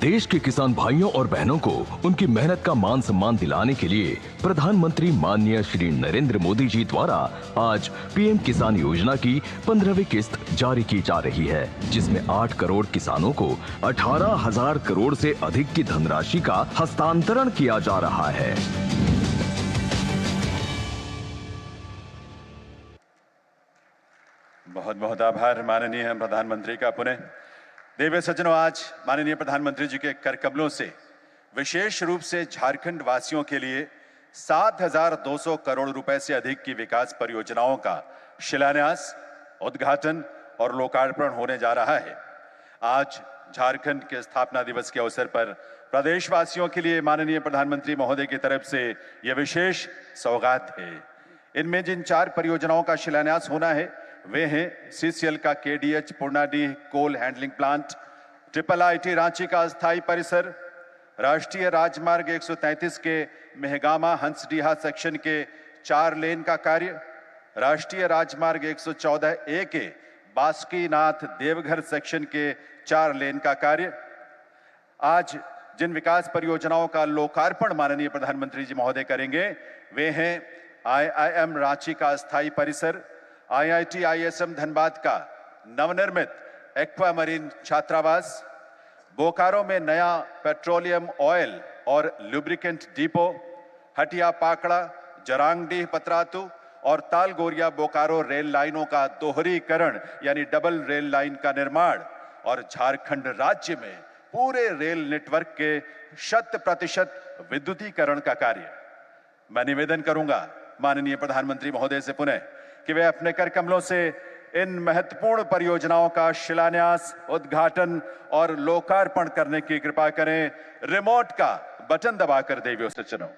देश के किसान भाइयों और बहनों को उनकी मेहनत का मान सम्मान दिलाने के लिए प्रधानमंत्री माननीय श्री नरेंद्र मोदी जी द्वारा आज पीएम किसान योजना की 15वीं किस्त जारी की जा रही है, जिसमें 8 करोड़ किसानों को 18,000 करोड़ से अधिक की धनराशि का हस्तांतरण किया जा रहा है। बहुत बहुत आभार माननीय प्रधानमंत्री का। पुनः देवी सज्जनों, आज माननीय प्रधानमंत्री जी के कर कमलों से विशेष रूप से झारखंड वासियों के लिए 7,200 करोड़ रुपए से अधिक की विकास परियोजनाओं का शिलान्यास, उद्घाटन और लोकार्पण होने जा रहा है। आज झारखंड के स्थापना दिवस के अवसर पर प्रदेशवासियों के लिए माननीय प्रधानमंत्री महोदय की तरफ से यह विशेष सौगात है। इनमें जिन 4 परियोजनाओं का शिलान्यास होना है वे हैं सीसीएल का KDH Purnadih coal handling plant, IIIT Ranchi का अस्थायी परिसर, राष्ट्रीय राजमार्ग 133 के मेहगामा हंसडीहा सेक्शन के 4 लेन का कार्य, राष्ट्रीय राजमार्ग 114A के बासुकीनाथ देवघर सेक्शन के 4 लेन का कार्य। आज जिन विकास परियोजनाओं का लोकार्पण माननीय प्रधानमंत्री जी महोदय करेंगे वे हैं IIM रांची का अस्थायी परिसर, IIT ISM धनबाद का नवनिर्मित एक्वामरीन छात्रावास, बोकारो में नया पेट्रोलियम ऑयल और लुब्रिकेंट डिपो, हटिया पाकड़ा, जरांगडीह पतरातू और तालगोरिया बोकारो रेल लाइनों का दोहरीकरण यानी डबल रेल लाइन का निर्माण और झारखंड राज्य में पूरे रेल नेटवर्क के 100% विद्युतीकरण का कार्य। मैं निवेदन करूंगा माननीय प्रधानमंत्री महोदय से पुनः कि वे अपने कर कमलों से इन महत्वपूर्ण परियोजनाओं का शिलान्यास, उद्घाटन और लोकार्पण करने की कृपा करें। रिमोट का बटन दबाकर देवियों सज्जनों।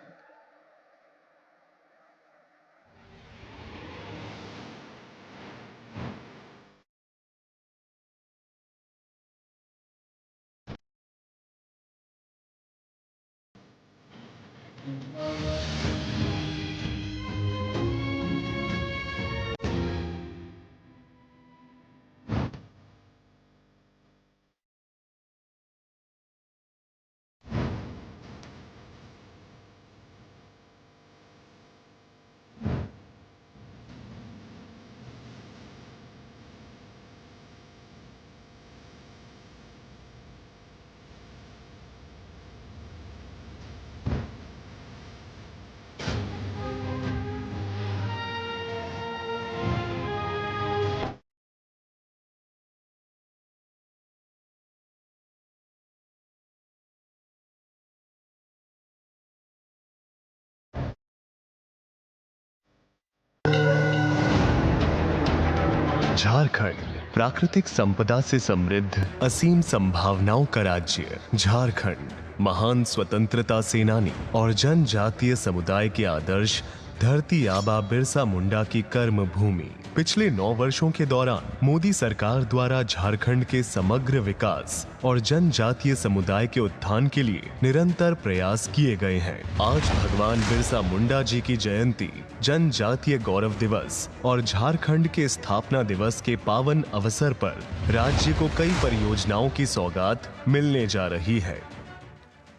झारखंड प्राकृतिक संपदा से समृद्ध असीम संभावनाओं का राज्य। झारखंड महान स्वतंत्रता सेनानी और जनजातीय समुदाय के आदर्श धरती आबा बिरसा मुंडा की कर्म भूमि। पिछले 9 वर्षों के दौरान मोदी सरकार द्वारा झारखंड के समग्र विकास और जनजातीय समुदाय के उत्थान के लिए निरंतर प्रयास किए गए हैं। आज भगवान बिरसा मुंडा जी की जयंती, जनजातीय गौरव दिवस और झारखंड के स्थापना दिवस के पावन अवसर पर राज्य को कई परियोजनाओं की सौगात मिलने जा रही है।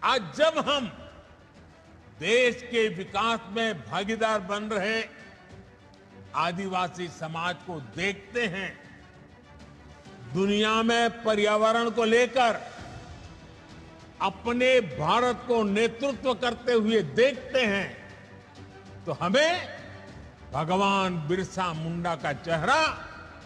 आज जब हम देश के विकास में भागीदार बन रहे आदिवासी समाज को देखते हैं, दुनिया में पर्यावरण को लेकर अपने भारत को नेतृत्व करते हुए देखते हैं, तो हमें भगवान बिरसा मुंडा का चेहरा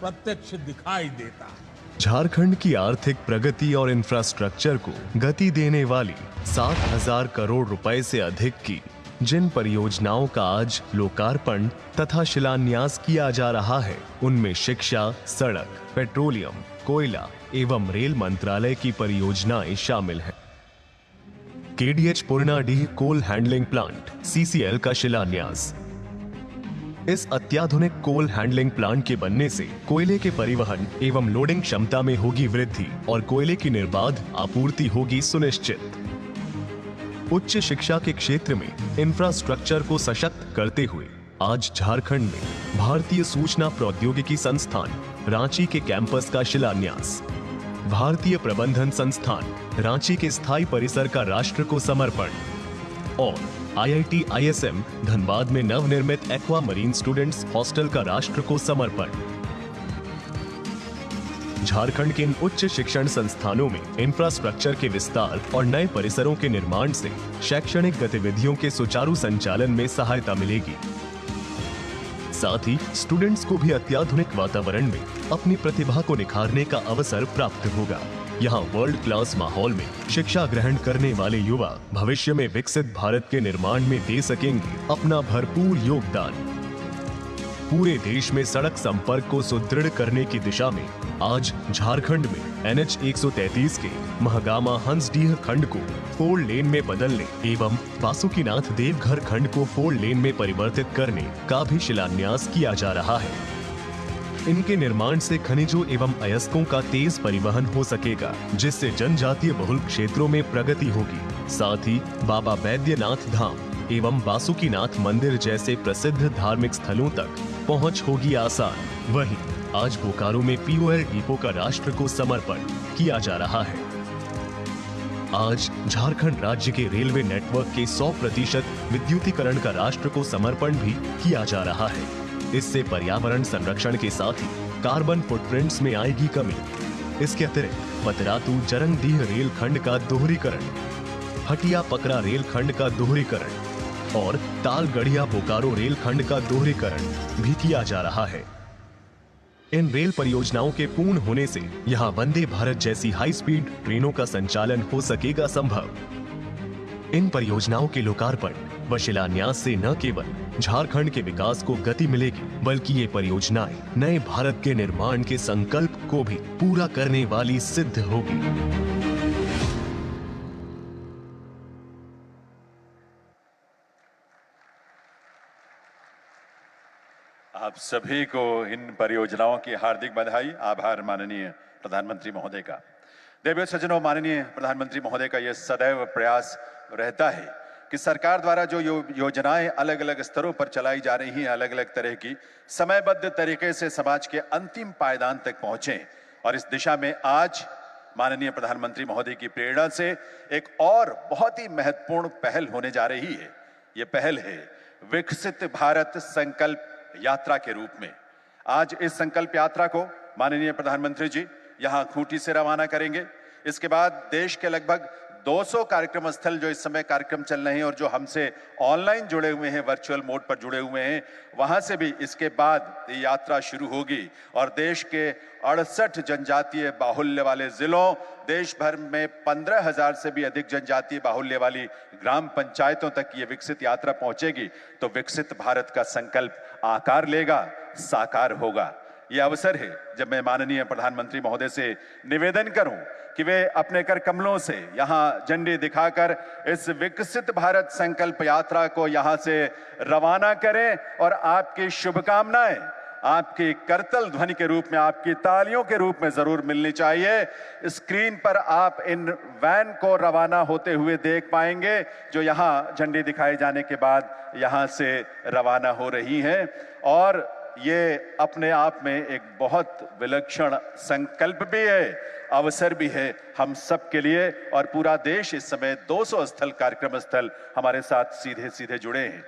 प्रत्यक्ष दिखाई देता है। झारखंड की आर्थिक प्रगति और इंफ्रास्ट्रक्चर को गति देने वाली 7,000 करोड़ रुपए से अधिक की जिन परियोजनाओं का आज लोकार्पण तथा शिलान्यास किया जा रहा है, उनमें शिक्षा, सड़क, पेट्रोलियम, कोयला एवं रेल मंत्रालय की परियोजनाएं शामिल हैं। KDH Purnadih coal handling plant (CCL) का शिलान्यास। इस अत्याधुनिक कोल हैंडलिंग प्लांट के बनने से कोयले के परिवहन एवं लोडिंग क्षमता में होगी वृद्धि और कोयले की निर्बाध आपूर्ति होगी सुनिश्चित। उच्च शिक्षा के क्षेत्र में इंफ्रास्ट्रक्चर को सशक्त करते हुए आज झारखंड में भारतीय सूचना प्रौद्योगिकी संस्थान रांची के कैंपस का शिलान्यास। भारतीय प्रबंधन संस्थान रांची के स्थायी परिसर का राष्ट्र को समर्पण और IIT ISM धनबाद में नवनिर्मित एक्वा मरीन स्टूडेंट्स हॉस्टल का राष्ट्र को समर्पण। झारखंड के इन उच्च शिक्षण संस्थानों में इंफ्रास्ट्रक्चर के विस्तार और नए परिसरों के निर्माण से शैक्षणिक गतिविधियों के सुचारू संचालन में सहायता मिलेगी। साथ ही स्टूडेंट्स को भी अत्याधुनिक वातावरण में अपनी प्रतिभा को निखारने का अवसर प्राप्त होगा। यहाँ वर्ल्ड क्लास माहौल में शिक्षा ग्रहण करने वाले युवा भविष्य में विकसित भारत के निर्माण में दे सकेंगे अपना भरपूर योगदान। पूरे देश में सड़क संपर्क को सुदृढ़ करने की दिशा में आज झारखंड में NH 133 के महगामा हंसडीह खंड को 4 लेन में बदलने एवं बासुकीनाथ देवघर खंड को 4 लेन में परिवर्तित करने का भी शिलान्यास किया जा रहा है। इनके निर्माण से खनिजों एवं अयस्कों का तेज परिवहन हो सकेगा, जिससे जनजातीय बहुल क्षेत्रों में प्रगति होगी। साथ ही बाबा बैद्यनाथ धाम एवं बासुकीनाथ मंदिर जैसे प्रसिद्ध धार्मिक स्थलों तक पहुंच होगी आसान। वहीं आज बोकारो में POL डिपो का राष्ट्र को समर्पण किया जा रहा है। आज झारखंड राज्य के रेलवे नेटवर्क के 100% विद्युतीकरण का राष्ट्र को समर्पण भी किया जा रहा है। इससे पर्यावरण संरक्षण के साथ ही कार्बन फुटप्रिंट्स में आएगी कमी। इसके अतिरिक्त पतरातू जरंगडीह रेल खंड का दोहरीकरण, हटिया पकरा रेल खंड का दोहरीकरण और तालगढ़िया बोकारो रेल खंड का दोहरीकरण भी किया जा रहा है। इन रेल परियोजनाओं के पूर्ण होने से यहाँ वंदे भारत जैसी हाई स्पीड ट्रेनों का संचालन हो सकेगा संभव। इन परियोजनाओं के लोकार्पण व शिलान्यास से न केवल झारखंड के विकास को गति मिलेगी, बल्कि ये परियोजनाएं नए भारत के निर्माण के संकल्प को भी पूरा करने वाली सिद्ध होगी। आप सभी को इन परियोजनाओं की हार्दिक बधाई। आभार माननीय प्रधानमंत्री महोदय का। देवियों सज्जनों, माननीय प्रधानमंत्री महोदय का यह सदैव प्रयास रहता है कि सरकार द्वारा जो योजनाएं अलग अलग स्तरों पर चलाई जा रही हैं, अलग अलग तरह की, समयबद्ध तरीके से समाज के अंतिम पायदान तक पहुंचे। और इस दिशा में आज माननीय प्रधानमंत्री महोदय की प्रेरणा से एक और बहुत ही महत्वपूर्ण पहल होने जा रही है। ये पहल है विकसित भारत संकल्प यात्रा के रूप में। आज इस संकल्प यात्रा को माननीय प्रधानमंत्री जी यहां खूंटी से रवाना करेंगे। इसके बाद देश के लगभग 200 कार्यक्रम स्थल जो इस समय कार्यक्रम चल रहे हैं और जो हमसे ऑनलाइन जुड़े हुए हैं, वर्चुअल मोड पर जुड़े हुए हैं, वहां से भी इसके बाद ये यात्रा शुरू होगी और देश के 68 जनजातीय बाहुल्य वाले जिलों, देश भर में 15,000 से भी अधिक जनजातीय बाहुल्य वाली ग्राम पंचायतों तक ये विकसित यात्रा पहुंचेगी। तो विकसित भारत का संकल्प आकार लेगा, साकार होगा। ये अवसर है जब मैं माननीय प्रधानमंत्री महोदय से निवेदन करूं कि वे अपने कर कमलों से यहां झंडे दिखाकर इस विकसित भारत संकल्प यात्रा को यहां से रवाना करें और आपकी शुभकामनाएं आपकी करतल ध्वनि के रूप में, आपकी तालियों के रूप में जरूर मिलनी चाहिए। स्क्रीन पर आप इन वैन को रवाना होते हुए देख पाएंगे जो यहां झंडे दिखाए जाने के बाद यहां से रवाना हो रही हैं। और ये अपने आप में एक बहुत विलक्षण संकल्प भी है, अवसर भी है हम सब के लिए। और पूरा देश इस समय 200 स्थल कार्यक्रम स्थल हमारे साथ सीधे सीधे जुड़े हैं।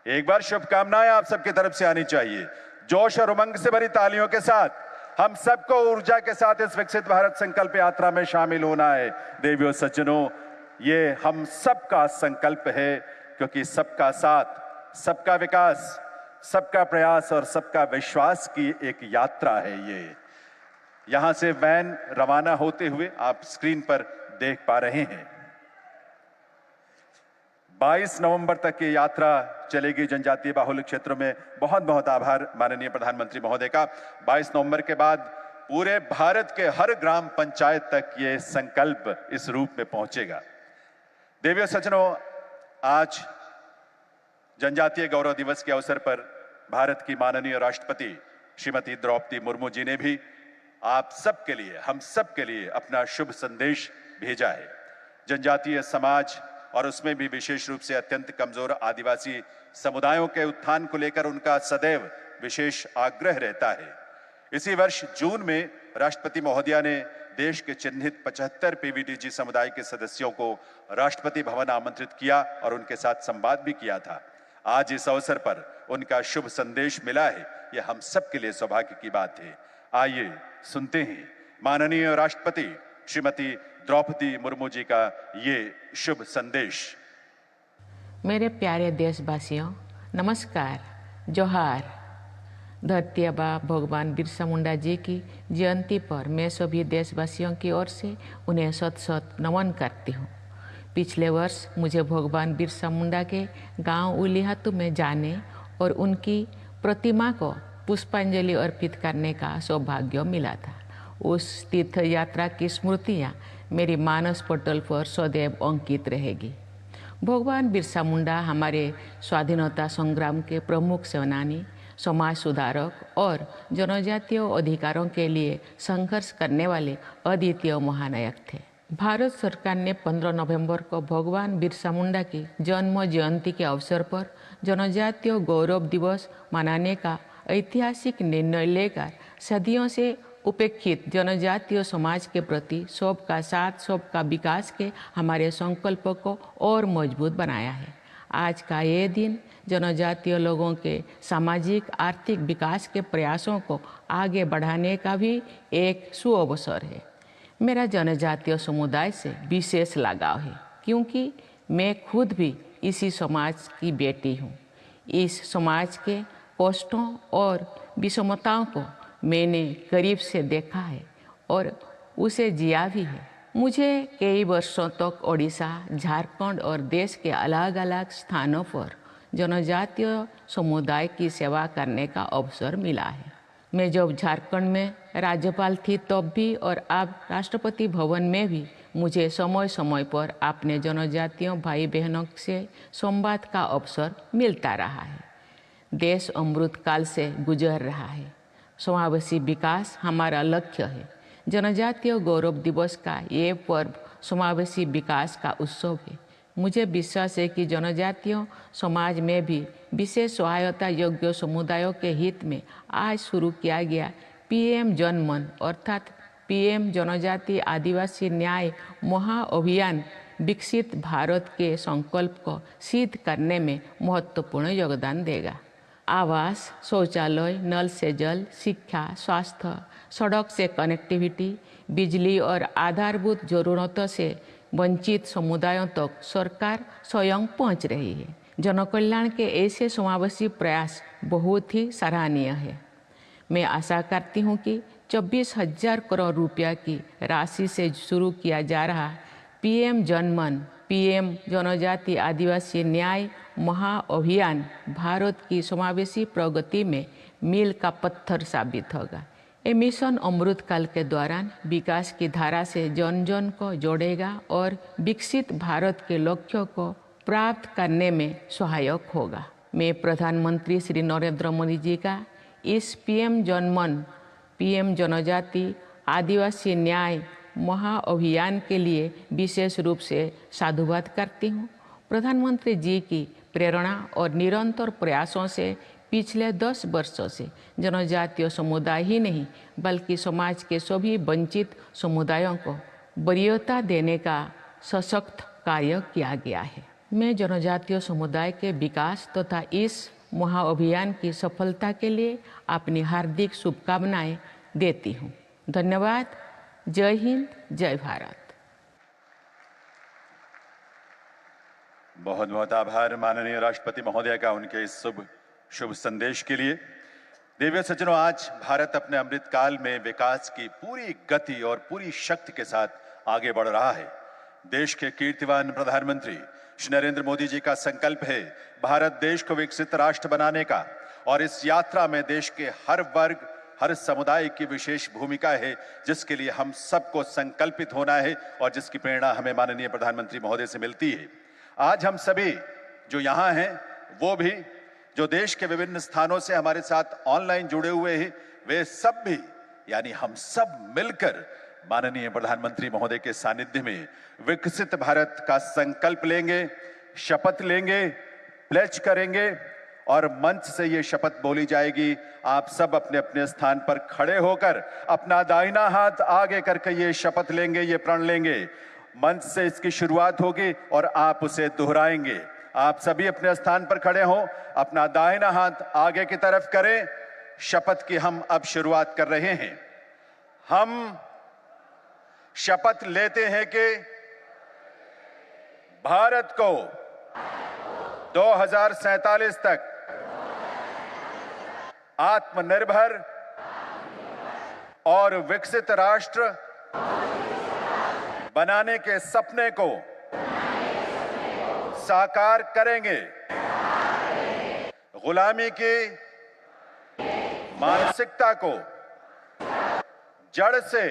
एक बार शुभकामनाएं आप सबकी तरफ से आनी चाहिए। जोश और उमंग से भरी तालियों के साथ हम सबको ऊर्जा के साथ इस विकसित भारत संकल्प यात्रा में शामिल होना है। देवियों सज्जनों, ये हम सबका संकल्प है, क्योंकि सबका साथ, सबका विकास, सबका प्रयास और सबका विश्वास की एक यात्रा है ये। यहां से वैन रवाना होते हुए आप स्क्रीन पर देख पा रहे हैं। 22 नवंबर तक ये यात्रा चलेगी जनजातीय बाहुल्य क्षेत्रों में। बहुत बहुत आभार माननीय प्रधानमंत्री महोदय का। 22 नवंबर के बाद पूरे भारत के हर ग्राम पंचायत तक ये संकल्प इस रूप में पहुंचेगा। देवियों सज्जनों, आज जनजातीय गौरव दिवस के अवसर पर भारत की माननीय राष्ट्रपति श्रीमती द्रौपदी मुर्मू जी ने भी आप सबके लिए, हम सबके लिए अपना शुभ संदेश भेजा है। जनजातीय समाज और उसमें भी विशेष रूप से अत्यंत कमजोर आदिवासी समुदायों के उत्थान को लेकर उनका सदैव विशेष आग्रह रहता है। इसी वर्ष जून में राष्ट्रपति महोदया ने देश के चिन्हित 75 पीवीटीजी समुदाय के सदस्यों को राष्ट्रपति भवन आमंत्रित किया और उनके साथ संवाद भी किया था। आज इस अवसर पर उनका शुभ संदेश मिला है, यह हम सबके लिए सौभाग्य की बात है। आइए सुनते हैं माननीय राष्ट्रपति श्रीमती द्रौपदी मुर्मू जी का ये शुभ संदेश। मेरे प्यारे देशवासियों, नमस्कार, जोहार। धरती आबा भगवान बिरसा मुंडा जी की जयंती पर मैं सभी देशवासियों की ओर से उन्हें शत शत नमन करती हूँ। पिछले वर्ष मुझे भगवान बिरसा मुंडा के गांव उलिहातू में जाने और उनकी प्रतिमा को पुष्पांजलि अर्पित करने का सौभाग्य मिला था। उस तीर्थ यात्रा की स्मृतियाँ मेरी मानस पटल पर सदैव अंकित रहेगी। भगवान बिरसा मुंडा हमारे स्वाधीनता संग्राम के प्रमुख सेनानी, समाज सुधारक और जनजातीय अधिकारों के लिए संघर्ष करने वाले अद्वितीय महानायक थे। भारत सरकार ने 15 नवंबर को भगवान बिरसा मुंडा की जन्म जयंती के अवसर पर जनजातीय गौरव दिवस मनाने का ऐतिहासिक निर्णय लेकर सदियों से उपेक्षित जनजातीय समाज के प्रति सबका साथ सबका विकास के हमारे संकल्प को और मजबूत बनाया है। आज का ये दिन जनजातीय लोगों के सामाजिक आर्थिक विकास के प्रयासों को आगे बढ़ाने का भी एक सुअवसर है। मेरा जनजातीय समुदाय से विशेष लगाव है, क्योंकि मैं खुद भी इसी समाज की बेटी हूँ। इस समाज के कष्टों और विषमताओं को मैंने करीब से देखा है और उसे जिया भी है। मुझे कई वर्षों तक ओडिशा, झारखंड और देश के अलग अलग स्थानों पर जनजातीय समुदाय की सेवा करने का अवसर मिला है। मैं जब झारखंड में राज्यपाल थी तब भी और अब राष्ट्रपति भवन में भी मुझे समय समय पर अपने जनजातीय भाई बहनों से संवाद का अवसर मिलता रहा है। देश अमृतकाल से गुजर रहा है। समावेशी विकास हमारा लक्ष्य है। जनजातीय गौरव दिवस का ये पर्व समावेशी विकास का उत्सव है। मुझे विश्वास है कि जनजातीय समाज में भी विशेष सहायता योग्य समुदायों के हित में आज शुरू किया गया पीएम जनमन अर्थात पीएम जनजातीय आदिवासी न्याय महाअभियान विकसित भारत के संकल्प को सिद्ध करने में महत्वपूर्ण योगदान देगा। आवास, शौचालय, नल से जल, शिक्षा, स्वास्थ्य, सड़क से कनेक्टिविटी, बिजली और आधारभूत जरूरतों से वंचित समुदायों तक सरकार स्वयं पहुंच रही है। जनकल्याण के ऐसे समावेशी प्रयास बहुत ही सराहनीय है। मैं आशा करती हूं कि 24,000 करोड़ रुपया की राशि से शुरू किया जा रहा पीएम जनमन पीएम जनजाति आदिवासी न्याय महाअभियान भारत की समावेशी प्रगति में मील का पत्थर साबित होगा। ये मिशन अमृत काल के दौरान विकास की धारा से जन जन को जोड़ेगा और विकसित भारत के लक्ष्यों को प्राप्त करने में सहायक होगा। मैं प्रधानमंत्री श्री नरेंद्र मोदी जी का इस पीएम जनमन पीएम जनजाति आदिवासी न्याय महाअभियान के लिए विशेष रूप से साधुवाद करती हूँ। प्रधानमंत्री जी की प्रेरणा और निरंतर प्रयासों से पिछले 10 वर्षों से जनजातीय समुदाय ही नहीं बल्कि समाज के सभी वंचित समुदायों को वरीयता देने का सशक्त कार्य किया गया है। मैं जनजातीय समुदाय के विकास तथा इस महाअभियान की सफलता के लिए अपनी हार्दिक शुभकामनाएं देती हूँ। धन्यवाद। जय हिंद, जय भारत। बहुत बहुत आभार माननीय राष्ट्रपति महोदय का उनके इस शुभ संदेश के लिए। देवियों सज्जनों, आज भारत अपने अमृतकाल में विकास की पूरी गति और पूरी शक्ति के साथ आगे बढ़ रहा है। देश के कीर्तिवान प्रधानमंत्री श्री नरेंद्र मोदी जी का संकल्प है भारत देश को विकसित राष्ट्र बनाने का, और इस यात्रा में देश के हर वर्ग हर समुदाय की विशेष भूमिका है, जिसके लिए हम सबको संकल्पित होना है और जिसकी प्रेरणा हमें माननीय प्रधानमंत्री महोदय से मिलती है। आज हम सभी जो यहाँ हैं, वो भी जो देश के विभिन्न स्थानों से हमारे साथ ऑनलाइन जुड़े हुए हैं, वे सब भी यानी हम सब मिलकर माननीय प्रधानमंत्री महोदय के सानिध्य में विकसित भारत का संकल्प लेंगे, शपथ लेंगे, प्लेज करेंगे और मंच से ये शपथ बोली जाएगी। आप सब अपने अपने स्थान पर खड़े होकर अपना दाहिना हाथ आगे करके ये शपथ लेंगे, ये प्रण लेंगे। मंच से इसकी शुरुआत होगी और आप उसे दोहराएंगे। आप सभी अपने स्थान पर खड़े हों, अपना दाहिना हाथ आगे की तरफ करें। शपथ की हम अब शुरुआत कर रहे हैं। हम शपथ लेते हैं कि भारत को 2047 तक आत्मनिर्भर और विकसित राष्ट्र बनाने के सपने को साकार करेंगे। गुलामी की मानसिकता को जड़ से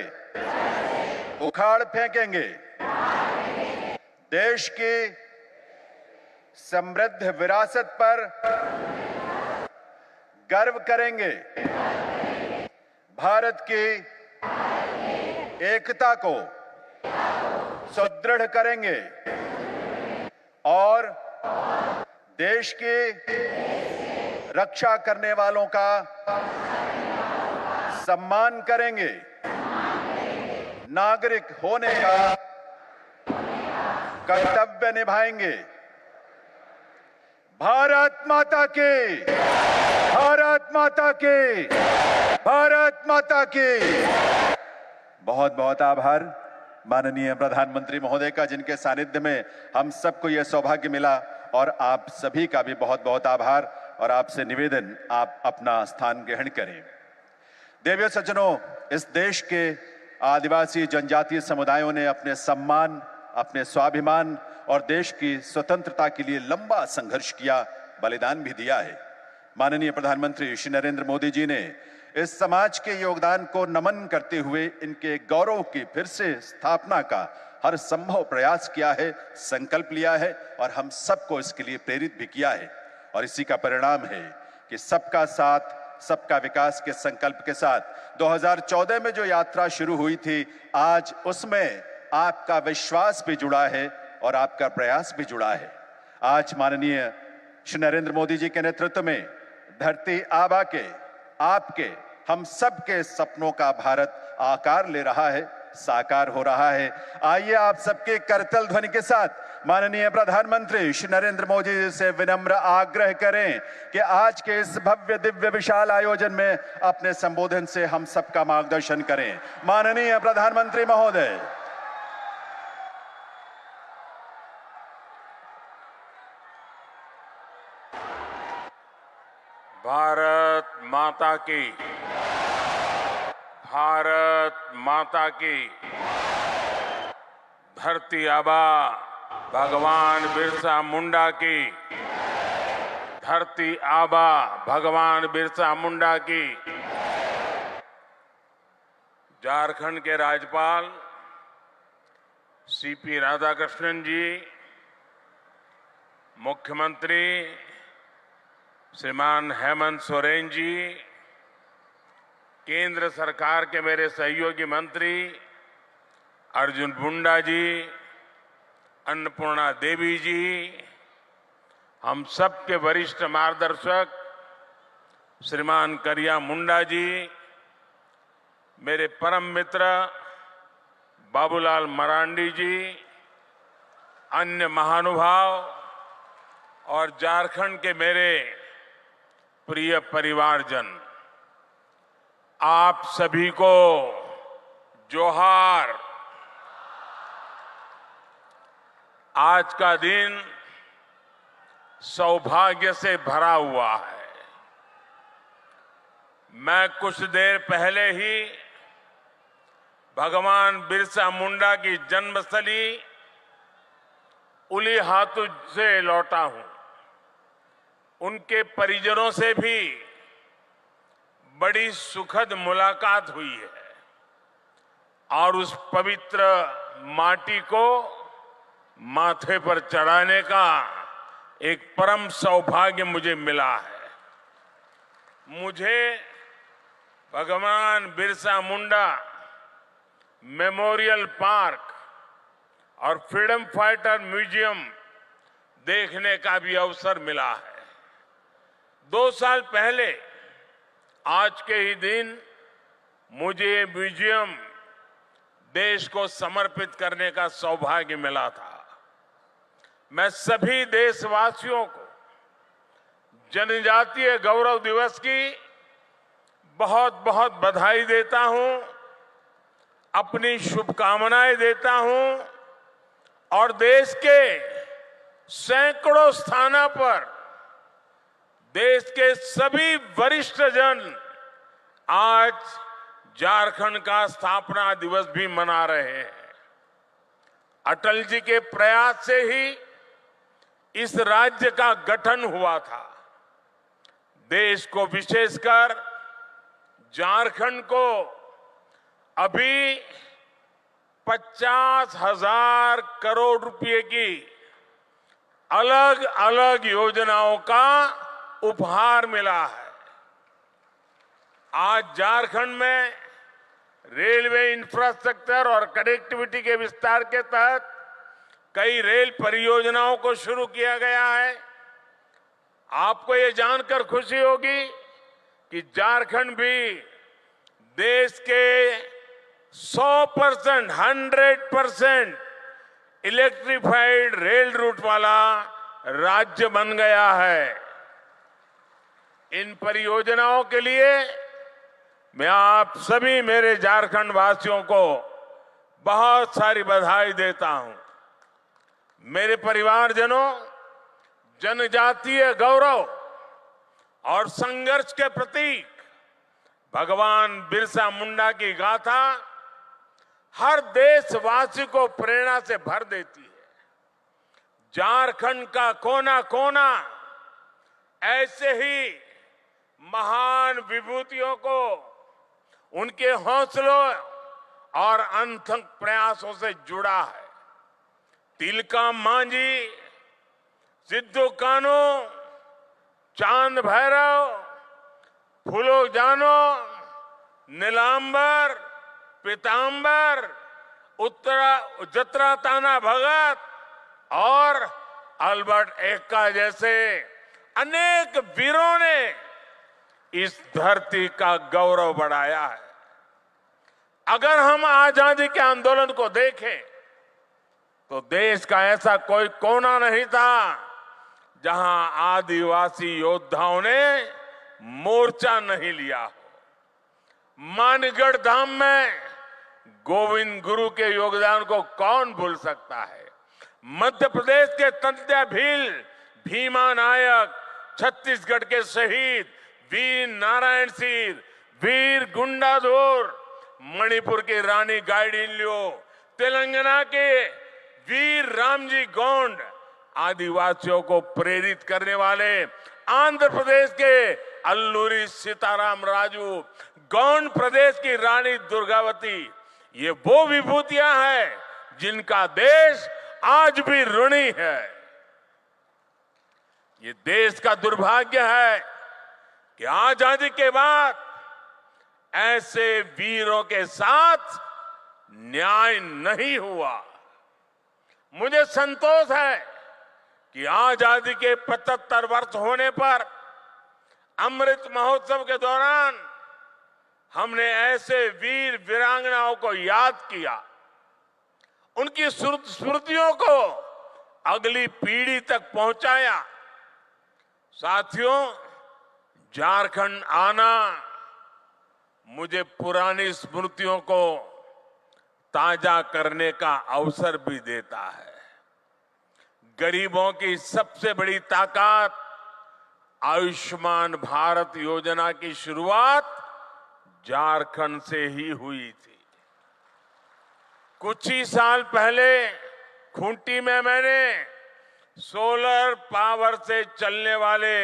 उखाड़ फेंकेंगे। देश की समृद्ध विरासत पर गर्व करेंगे। भारत की एकता को सुदृढ़ करेंगे और देश की रक्षा करने वालों का सम्मान करेंगे। नागरिक होने का कर्तव्य निभाएंगे। भारत माता की, भारत माता की, भारत माता की। बहुत बहुत आभार माननीय प्रधानमंत्री महोदय का, जिनके सानिध्य में हम सबको यह सौभाग्य मिला, और आप सभी का भी बहुत बहुत आभार और आपसे निवेदन, आप अपना स्थान ग्रहण करें। देवियों सज्जनों, इस देश के आदिवासी जनजातीय समुदायों ने अपने सम्मान, अपने स्वाभिमान और देश की स्वतंत्रता के लिए लंबा संघर्ष किया, बलिदान भी दिया है। माननीय प्रधानमंत्री श्री नरेंद्र मोदी जी ने इस समाज के योगदान को नमन करते हुए इनके गौरव की फिर से स्थापना का हर संभव प्रयास किया है, संकल्प लिया है और हम सबको इसके लिए प्रेरित भी किया है। और इसी का परिणाम है कि सबका साथ सबका विकास के संकल्प के साथ 2014 में जो यात्रा शुरू हुई थी, आज उसमें आपका विश्वास भी जुड़ा है और आपका प्रयास भी जुड़ा है। आज माननीय श्री नरेंद्र मोदी जी के नेतृत्व में धरती आबा के, आपके, हम सबके सपनों का भारत आकार ले रहा है, साकार हो रहा है। आइए आप सबके करतल ध्वनि के साथ माननीय प्रधानमंत्री श्री नरेंद्र मोदी जी से विनम्र आग्रह करें कि आज के इस भव्य दिव्य विशाल आयोजन में अपने संबोधन से हम सबका मार्गदर्शन करें। माननीय प्रधानमंत्री महोदय। भारत माता की, भारत माता की। धरती आबा भगवान बिरसा मुंडा की, धरती आबा भगवान बिरसा मुंडा की, झारखंड के राज्यपाल सीपी राधाकृष्णन जी, मुख्यमंत्री श्रीमान हेमंत सोरेन जी, केंद्र सरकार के मेरे सहयोगी मंत्री अर्जुन मुंडा जी, अन्नपूर्णा देवी जी, हम सबके वरिष्ठ मार्गदर्शक श्रीमान करिया मुंडा जी, मेरे परम मित्र बाबूलाल मरांडी जी, अन्य महानुभाव और झारखंड के मेरे प्रिय परिवारजन, आप सभी को जोहार। आज का दिन सौभाग्य से भरा हुआ है। मैं कुछ देर पहले ही भगवान बिरसा मुंडा की जन्मस्थली उलीहातू से लौटा हूं। उनके परिजनों से भी बड़ी सुखद मुलाकात हुई है और उस पवित्र माटी को माथे पर चढ़ाने का एक परम सौभाग्य मुझे मिला है। मुझे भगवान बिरसा मुंडा मेमोरियल पार्क और फ्रीडम फाइटर म्यूजियम देखने का भी अवसर मिला है। 2 साल पहले आज के ही दिन मुझे ये म्यूजियम देश को समर्पित करने का सौभाग्य मिला था। मैं सभी देशवासियों को जनजातीय गौरव दिवस की बहुत बहुत बधाई देता हूं, अपनी शुभकामनाएं देता हूं और देश के सैकड़ों स्थानों पर देश के सभी वरिष्ठ जन आज झारखंड का स्थापना दिवस भी मना रहे हैं। अटल जी के प्रयास से ही इस राज्य का गठन हुआ था। देश को, विशेषकर झारखंड को अभी 50,000 करोड़ रुपए की अलग अलग योजनाओं का उपहार मिला है। आज झारखंड में रेलवे इंफ्रास्ट्रक्चर और कनेक्टिविटी के विस्तार के तहत कई रेल परियोजनाओं को शुरू किया गया है। आपको ये जानकर खुशी होगी कि झारखंड भी देश के 100% इलेक्ट्रिफाइड रेल रूट वाला राज्य बन गया है। इन परियोजनाओं के लिए मैं आप सभी मेरे झारखंड वासियों को बहुत सारी बधाई देता हूं। मेरे परिवारजनों, जनजातीय गौरव और संघर्ष के प्रतीक भगवान बिरसा मुंडा की गाथा हर देशवासी को प्रेरणा से भर देती है। झारखंड का कोना कोना ऐसे ही महान विभूतियों को उनके हौसलों और अनथक प्रयासों से जुड़ा है। तिलका मांझी, सिद्धू कान्हू, चांद भैरव, फूलो जानो, नीलांबर, पीतांबर, जत्रा ताना भगत और अल्बर्ट एक्का जैसे अनेक वीरों ने इस धरती का गौरव बढ़ाया है। अगर हम आजादी के आंदोलन को देखें तो देश का ऐसा कोई कोना नहीं था जहां आदिवासी योद्धाओं ने मोर्चा नहीं लिया हो। मानगढ़ धाम में गोविंद गुरु के योगदान को कौन भूल सकता है। मध्य प्रदेश के तंत्या भील, भीमा नायक, छत्तीसगढ़ के शहीद वीर नारायण सिंह, वीर गुंडाधुर, मणिपुर की रानी गाइडिन्लियो, तेलंगाना के वीर रामजी गोंड आदिवासियों को प्रेरित करने वाले आंध्र प्रदेश के अल्लूरी सीताराम राजू, गोंड प्रदेश की रानी दुर्गावती, ये वो विभूतियां हैं जिनका देश आज भी ऋणी है। ये देश का दुर्भाग्य है कि आजादी के बाद ऐसे वीरों के साथ न्याय नहीं हुआ। मुझे संतोष है कि आजादी के 75 वर्ष होने पर अमृत महोत्सव के दौरान हमने ऐसे वीर वीरांगनाओं को याद किया, उनकी स्मृतियों को अगली पीढ़ी तक पहुंचाया। साथियों, झारखंड आना मुझे पुरानी स्मृतियों को ताजा करने का अवसर भी देता है। गरीबों की सबसे बड़ी ताकत आयुष्मान भारत योजना की शुरुआत झारखंड से ही हुई थी। कुछ ही साल पहले खूंटी में मैंने सोलर पावर से चलने वाले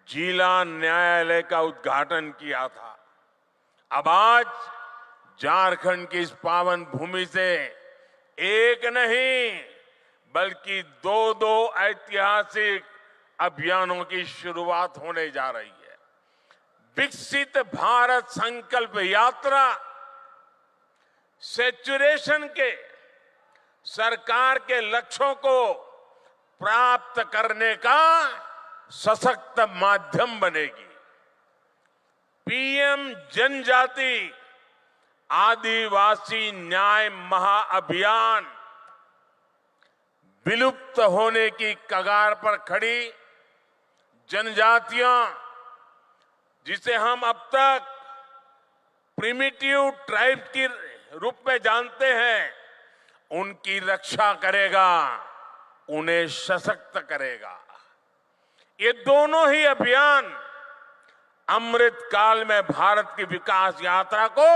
जिला न्यायालय का उद्घाटन किया था। अब आज झारखंड की इस पावन भूमि से एक नहीं बल्कि दो ऐतिहासिक अभियानों की शुरुआत होने जा रही है। विकसित भारत संकल्प यात्रा सैचुरेशन के सरकार के लक्ष्यों को प्राप्त करने का सशक्त माध्यम बनेगी। पीएम जनजाति आदिवासी न्याय महाअभियान विलुप्त होने की कगार पर खड़ी जनजातियां, जिसे हम अब तक प्रिमिटिव ट्राइब के रूप में जानते हैं, उनकी रक्षा करेगा, उन्हें सशक्त करेगा। ये दोनों ही अभियान अमृत काल में भारत की विकास यात्रा को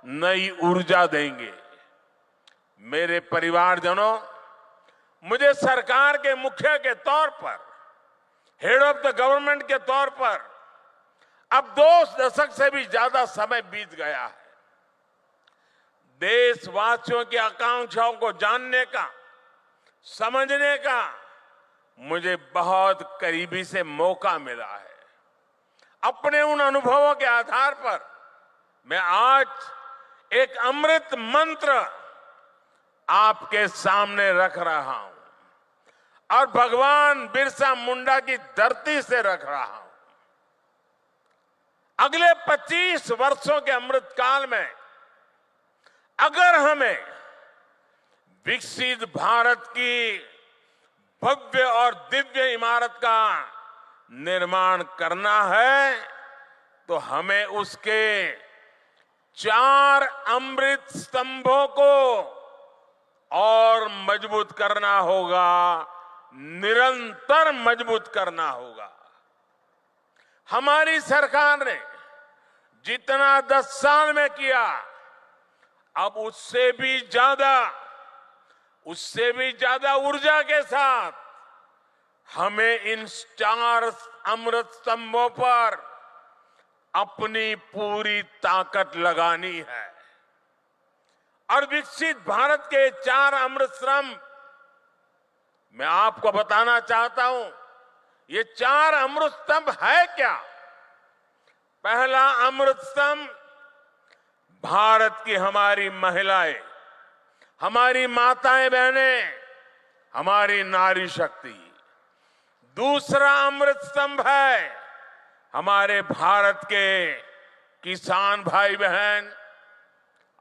नई ऊर्जा देंगे। मेरे परिवारजनों, मुझे सरकार के मुखिया के तौर पर, हेड ऑफ द गवर्नमेंट के तौर पर अब 2 दशक से भी ज्यादा समय बीत गया है। देशवासियों की आकांक्षाओं को जानने का, समझने का मुझे बहुत करीबी से मौका मिला है। अपने उन अनुभवों के आधार पर मैं आज एक अमृत मंत्र आपके सामने रख रहा हूं और भगवान बिरसा मुंडा की धरती से रख रहा हूं। अगले 25 वर्षों के अमृत काल में अगर हमें विकसित भारत की भव्य और दिव्य इमारत का निर्माण करना है तो हमें उसके 4 अमृत स्तंभों को और मजबूत करना होगा, निरंतर मजबूत करना होगा। हमारी सरकार ने जितना 10 साल में किया, अब उससे भी ज्यादा ऊर्जा के साथ हमें इन 4 अमृत स्तंभों पर अपनी पूरी ताकत लगानी है। और विकसित भारत के 4 अमृत स्तंभ मैं आपको बताना चाहता हूं, ये 4 अमृत स्तंभ है क्या? पहला अमृत स्तंभ भारत की हमारी महिलाएं, हमारी माताएं बहनें, हमारी नारी शक्ति। दूसरा अमृत स्तंभ है हमारे भारत के किसान भाई बहन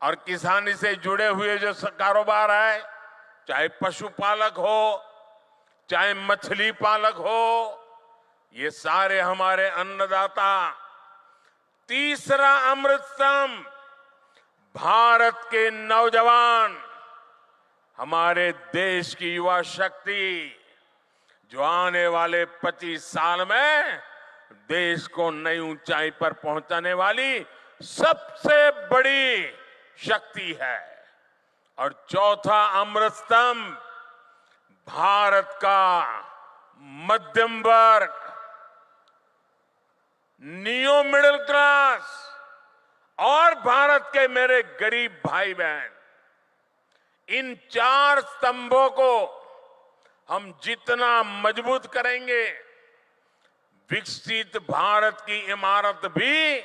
और किसानी से जुड़े हुए जो कारोबार है, चाहे पशुपालक हो, चाहे मछली पालक हो, ये सारे हमारे अन्नदाता। तीसरा अमृत स्तंभ भारत के नौजवान, हमारे देश की युवा शक्ति, जो आने वाले 25 साल में देश को नई ऊंचाई पर पहुंचाने वाली सबसे बड़ी शक्ति है। और चौथा अमृत स्तंभ भारत का मध्यम वर्ग, नियो मिडिल क्लास और भारत के मेरे गरीब भाई बहन, इन 4 स्तंभों को हम जितना मजबूत करेंगे, विकसित भारत की इमारत भी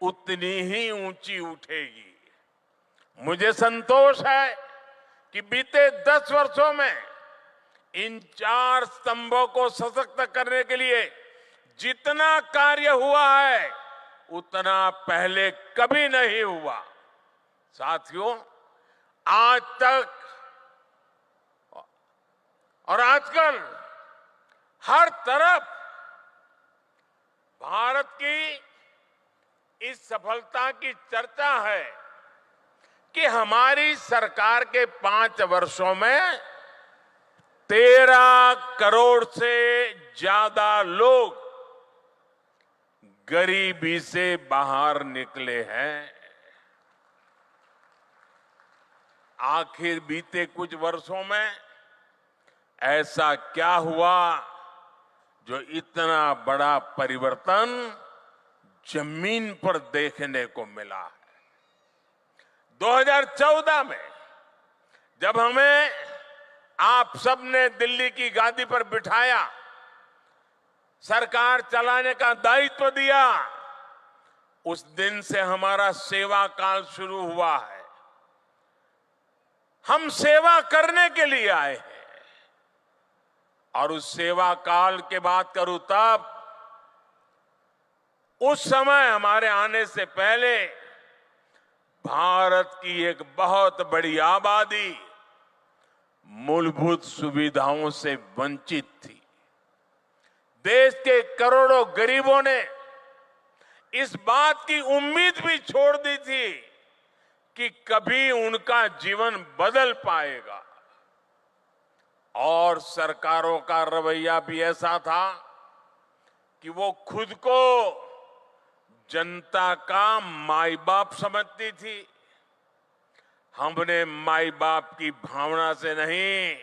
उतनी ही ऊंची उठेगी। मुझे संतोष है कि बीते 10 वर्षों में इन 4 स्तंभों को सशक्त करने के लिए जितना कार्य हुआ है उतना पहले कभी नहीं हुआ। साथियों, आज तक और आजकल हर तरफ भारत की इस सफलता की चर्चा है कि हमारी सरकार के 5 वर्षों में 13 करोड़ से ज्यादा लोग गरीबी से बाहर निकले हैं। आखिर बीते कुछ वर्षों में ऐसा क्या हुआ जो इतना बड़ा परिवर्तन जमीन पर देखने को मिला है? 2014 में जब हमें आप सबने दिल्ली की गादी पर बिठाया, सरकार चलाने का दायित्व दिया, उस दिन से हमारा सेवा काल शुरू हुआ है। हम सेवा करने के लिए आए हैं और उस सेवा काल के बात करूं तब उस समय हमारे आने से पहले भारत की एक बहुत बड़ी आबादी मूलभूत सुविधाओं से वंचित थी। देश के करोड़ों गरीबों ने इस बात की उम्मीद भी छोड़ दी थी कि कभी उनका जीवन बदल पाएगा, और सरकारों का रवैया भी ऐसा था कि वो खुद को जनता का माई बाप समझती थी। हमने माई बाप की भावना से नहीं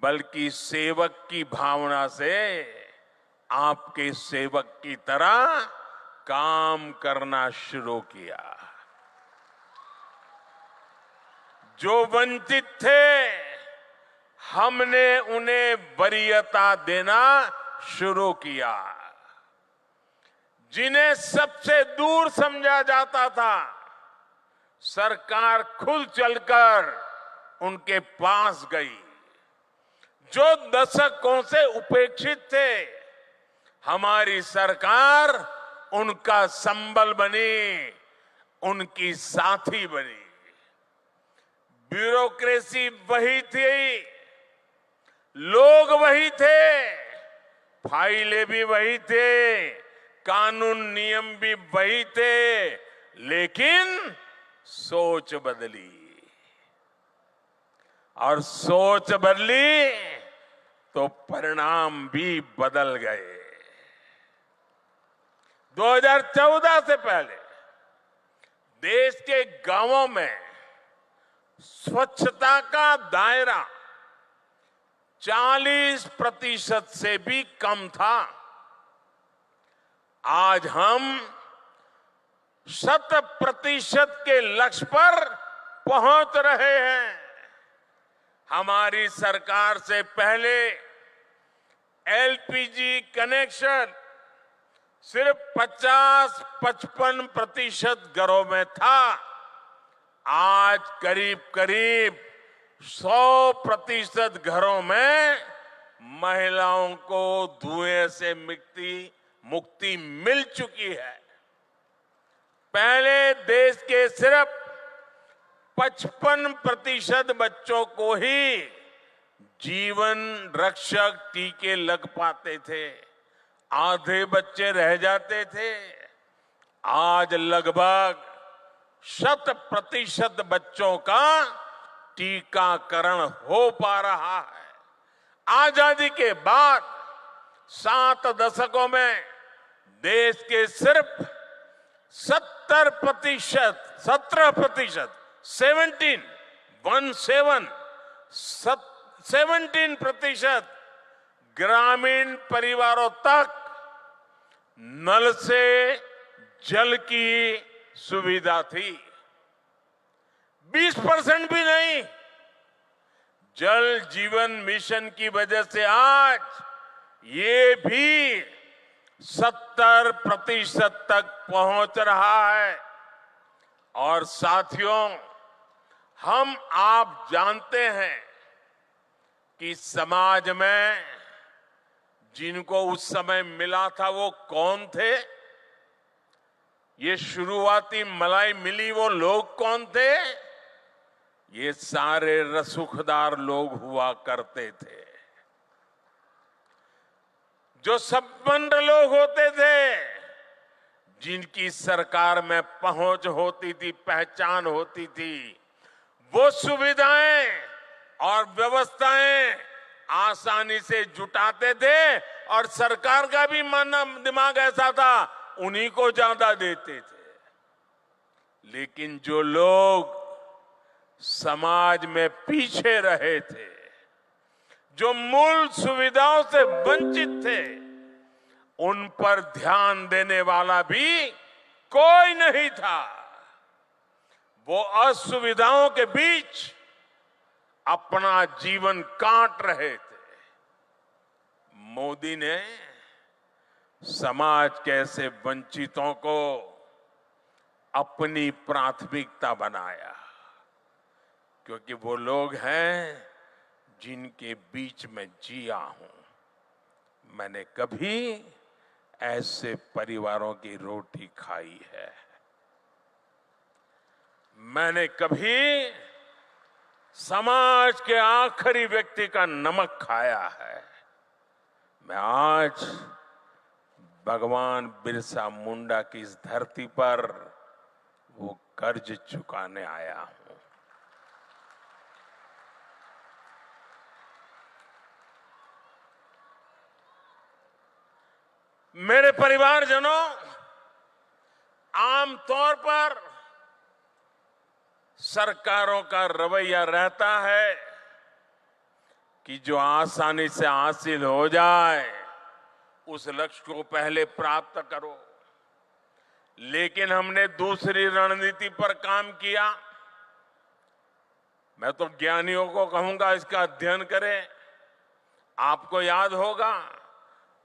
बल्कि सेवक की भावना से आपके सेवक की तरह काम करना शुरू किया। जो वंचित थे हमने उन्हें वरीयता देना शुरू किया। जिन्हें सबसे दूर समझा जाता था, सरकार खुद चलकर उनके पास गई। जो दशकों से उपेक्षित थे, हमारी सरकार उनका संबल बनी, उनकी साथी बनी। ब्यूरोक्रेसी वही थी, लोग वही थे, फाइलें भी वही थे, कानून नियम भी वही थे, लेकिन सोच बदली। और सोच बदली तो परिणाम भी बदल गए। 2014 से पहले देश के गांवों में स्वच्छता का दायरा 40% से भी कम था। आज हम 100% के लक्ष्य पर पहुंच रहे हैं। हमारी सरकार से पहले एलपीजी कनेक्शन सिर्फ 50-55% घरों में था। आज करीब करीब 100% घरों में महिलाओं को धुएं से मुक्ति मिल चुकी है। पहले देश के सिर्फ 55% बच्चों को ही जीवन रक्षक टीके लग पाते थे, आधे बच्चे रह जाते थे। आज लगभग 100% बच्चों का टीकाकरण हो पा रहा है। आजादी के बाद 7 दशकों में देश के सिर्फ 17% 17% ग्रामीण परिवारों तक नल से जल की सुविधा थी। 20% भी नहीं। जल जीवन मिशन की वजह से आज ये भी 70% तक पहुंच रहा है। और साथियों, हम आप जानते हैं कि समाज में जिनको उस समय मिला था वो कौन थे? ये शुरुआती मलाई मिली वो लोग कौन थे? ये सारे रसूखदार लोग हुआ करते थे। जो संपन्न लोग होते थे, जिनकी सरकार में पहुंच होती थी, पहचान होती थी, वो सुविधाएं और व्यवस्थाएं आसानी से जुटाते थे और सरकार का भी मन दिमाग ऐसा था, उन्हीं को ज्यादा देते थे। लेकिन जो लोग समाज में पीछे रहे थे, जो मूल सुविधाओं से वंचित थे, उन पर ध्यान देने वाला भी कोई नहीं था। वो असुविधाओं के बीच अपना जीवन काट रहे थे। मोदी ने समाज के ऐसे वंचितों को अपनी प्राथमिकता बनाया, क्योंकि वो लोग हैं जिनके बीच में जिया हूं। मैंने कभी ऐसे परिवारों की रोटी खाई है। मैंने कभी समाज के आखिरी व्यक्ति का नमक खाया है। मैं आज भगवान बिरसा मुंडा की इस धरती पर वो कर्ज चुकाने आया हूं। मेरे परिवारजनों, आमतौर पर सरकारों का रवैया रहता है कि जो आसानी से हासिल हो जाए उस लक्ष्य को पहले प्राप्त करो। लेकिन हमने दूसरी रणनीति पर काम किया। मैं तो ज्ञानियों को कहूंगा इसका अध्ययन करें। आपको याद होगा,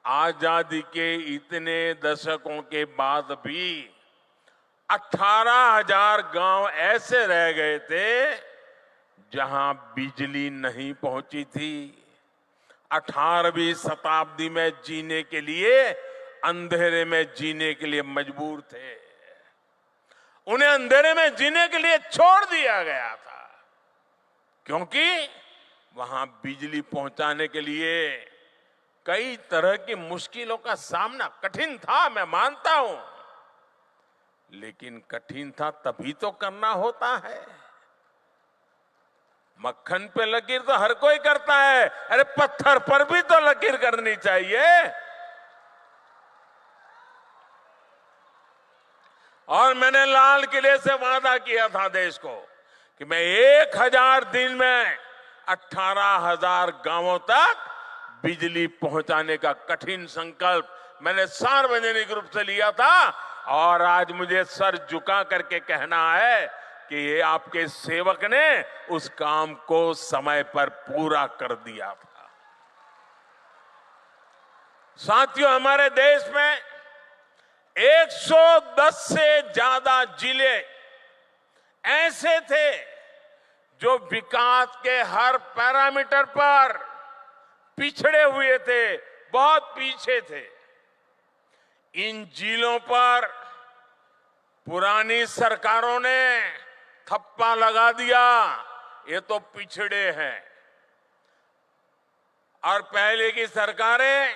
आजादी के इतने दशकों के बाद भी 18,000 गांव ऐसे रह गए थे जहां बिजली नहीं पहुंची थी। 18वीं शताब्दी में जीने के लिए, अंधेरे में जीने के लिए मजबूर थे। उन्हें अंधेरे में जीने के लिए छोड़ दिया गया था, क्योंकि वहां बिजली पहुंचाने के लिए कई तरह की मुश्किलों का सामना कठिन था, मैं मानता हूं। लेकिन कठिन था तभी तो करना होता है। मक्खन पे लकीर तो हर कोई करता है, अरे पत्थर पर भी तो लकीर करनी चाहिए। और मैंने लाल किले से वादा किया था देश को कि मैं 1000 दिन में 18,000 गांवों तक बिजली पहुंचाने का कठिन संकल्प मैंने सार्वजनिक रूप से लिया था। और आज मुझे सर झुका करके कहना है कि ये आपके सेवक ने उस काम को समय पर पूरा कर दिया था। साथियों, हमारे देश में 110 से ज्यादा जिले ऐसे थे जो विकास के हर पैरामीटर पर पिछड़े हुए थे, बहुत पीछे थे। इन जिलों पर पुरानी सरकारों ने थप्पा लगा दिया, ये तो पिछड़े हैं। और पहले की सरकारें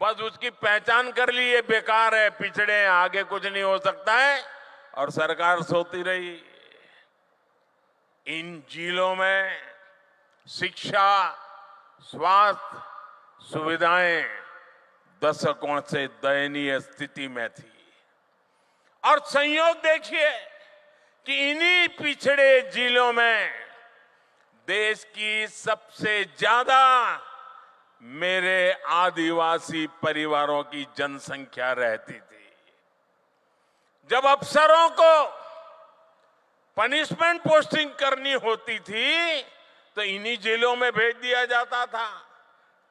बस उसकी पहचान कर ली, ये बेकार है, पिछड़े हैं, आगे कुछ नहीं हो सकता है, और सरकार सोती रही। इन जिलों में शिक्षा, स्वास्थ्य सुविधाएं दशकों से दयनीय स्थिति में थी। और संयोग देखिए कि इन्हीं पिछड़े जिलों में देश की सबसे ज्यादा मेरे आदिवासी परिवारों की जनसंख्या रहती थी। जब अफसरों को पनिशमेंट पोस्टिंग करनी होती थी तो इन्हीं जेलों में भेज दिया जाता था।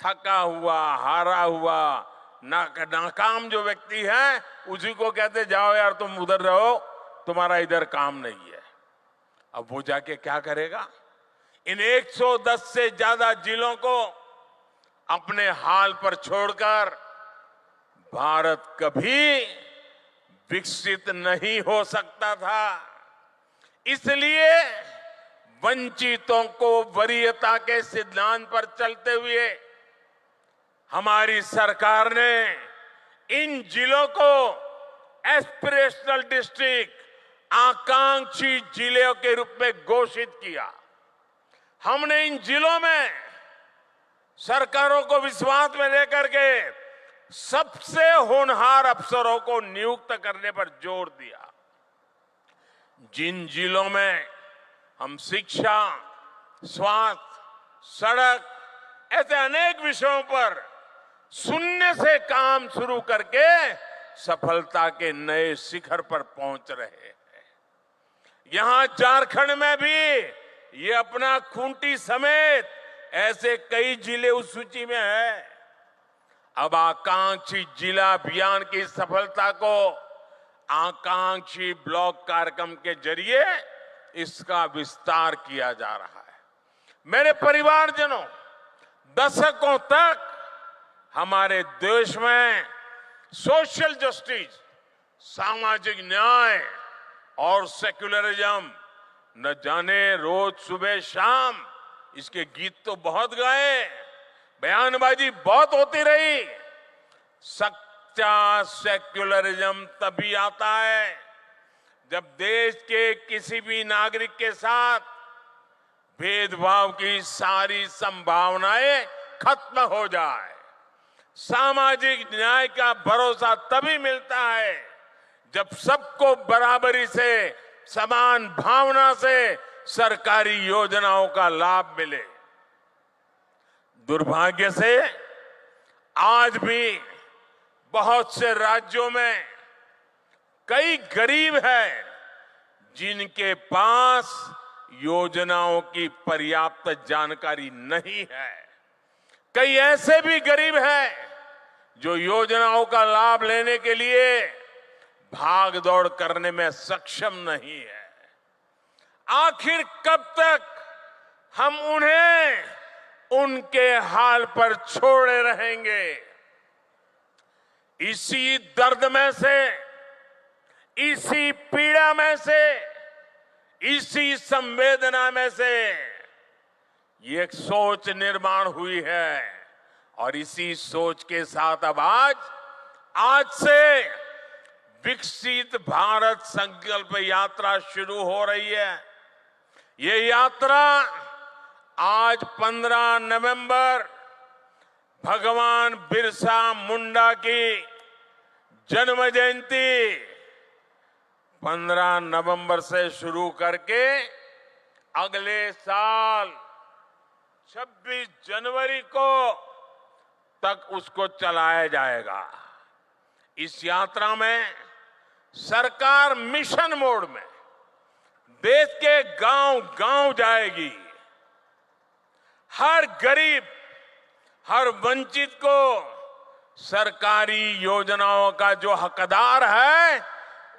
थका हुआ, हारा हुआ, नाकाम जो व्यक्ति है उसी को कहते जाओ यार तुम उधर रहो, तुम्हारा इधर काम नहीं है। अब वो जाके क्या करेगा? इन 110 से ज्यादा जिलों को अपने हाल पर छोड़कर भारत कभी विकसित नहीं हो सकता था। इसलिए वंचितों को वरीयता के सिद्धांत पर चलते हुए हमारी सरकार ने इन जिलों को एस्पिरेशनल डिस्ट्रिक्ट, आकांक्षी जिलों के रूप में घोषित किया। हमने इन जिलों में सरकारों को विश्वास में लेकर के सबसे होनहार अफसरों को नियुक्त करने पर जोर दिया। जिन जिलों में हम शिक्षा, स्वास्थ्य, सड़क ऐसे अनेक विषयों पर शून्य से काम शुरू करके सफलता के नए शिखर पर पहुंच रहे हैं। यहां झारखंड में भी ये अपना खूंटी समेत ऐसे कई जिले उस सूची में है। अब आकांक्षी जिला अभियान की सफलता को आकांक्षी ब्लॉक कार्यक्रम के जरिए इसका विस्तार किया जा रहा है। मेरे परिवारजनों, दशकों तक हमारे देश में सोशल जस्टिस, सामाजिक न्याय और सेक्युलरिज्म न जाने रोज सुबह शाम इसके गीत तो बहुत गाए, बयानबाजी बहुत होती रही। सच्चा सेक्युलरिज्म तभी आता है जब देश के किसी भी नागरिक के साथ भेदभाव की सारी संभावनाएं खत्म हो जाए। सामाजिक न्याय का भरोसा तभी मिलता है जब सबको बराबरी से, समान भावना से सरकारी योजनाओं का लाभ मिले। दुर्भाग्य से आज भी बहुत से राज्यों में कई गरीब हैं जिनके पास योजनाओं की पर्याप्त जानकारी नहीं है। कई ऐसे भी गरीब हैं जो योजनाओं का लाभ लेने के लिए भाग दौड़ करने में सक्षम नहीं है। आखिर कब तक हम उन्हें उनके हाल पर छोड़े रहेंगे? इसी दर्द में से, इसी पीड़ा में से, इसी संवेदना में से ये एक सोच निर्माण हुई है और इसी सोच के साथ अब आज से विकसित भारत संकल्प यात्रा शुरू हो रही है। ये यात्रा आज 15 नवंबर भगवान बिरसा मुंडा की जन्म जयंती 15 नवंबर से शुरू करके अगले साल 26 जनवरी को तक उसको चलाया जाएगा। इस यात्रा में सरकार मिशन मोड में देश के गांव-गांव जाएगी। हर गरीब, हर वंचित को सरकारी योजनाओं का जो हकदार है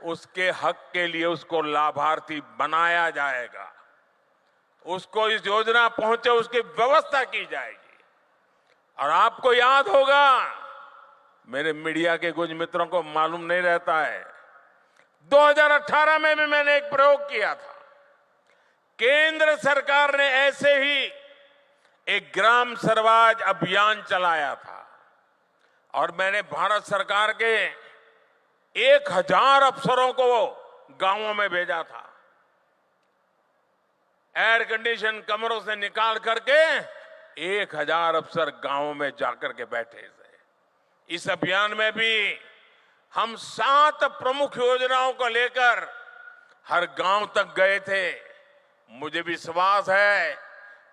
उसके हक के लिए उसको लाभार्थी बनाया जाएगा। उसको इस योजना पहुंचे उसकी व्यवस्था की जाएगी। और आपको याद होगा, मेरे मीडिया के कुछ मित्रों को मालूम नहीं रहता है, 2018 में भी मैंने एक प्रयोग किया था। केंद्र सरकार ने ऐसे ही एक ग्राम स्वराज अभियान चलाया था और मैंने भारत सरकार के 1000 अफसरों को गांवों में भेजा था। एयर कंडीशन कमरों से निकाल करके 1000 अफसर गांवों में जाकर के बैठे थे। इस अभियान में भी हम 7 प्रमुख योजनाओं को लेकर हर गांव तक गए थे। मुझे विश्वास है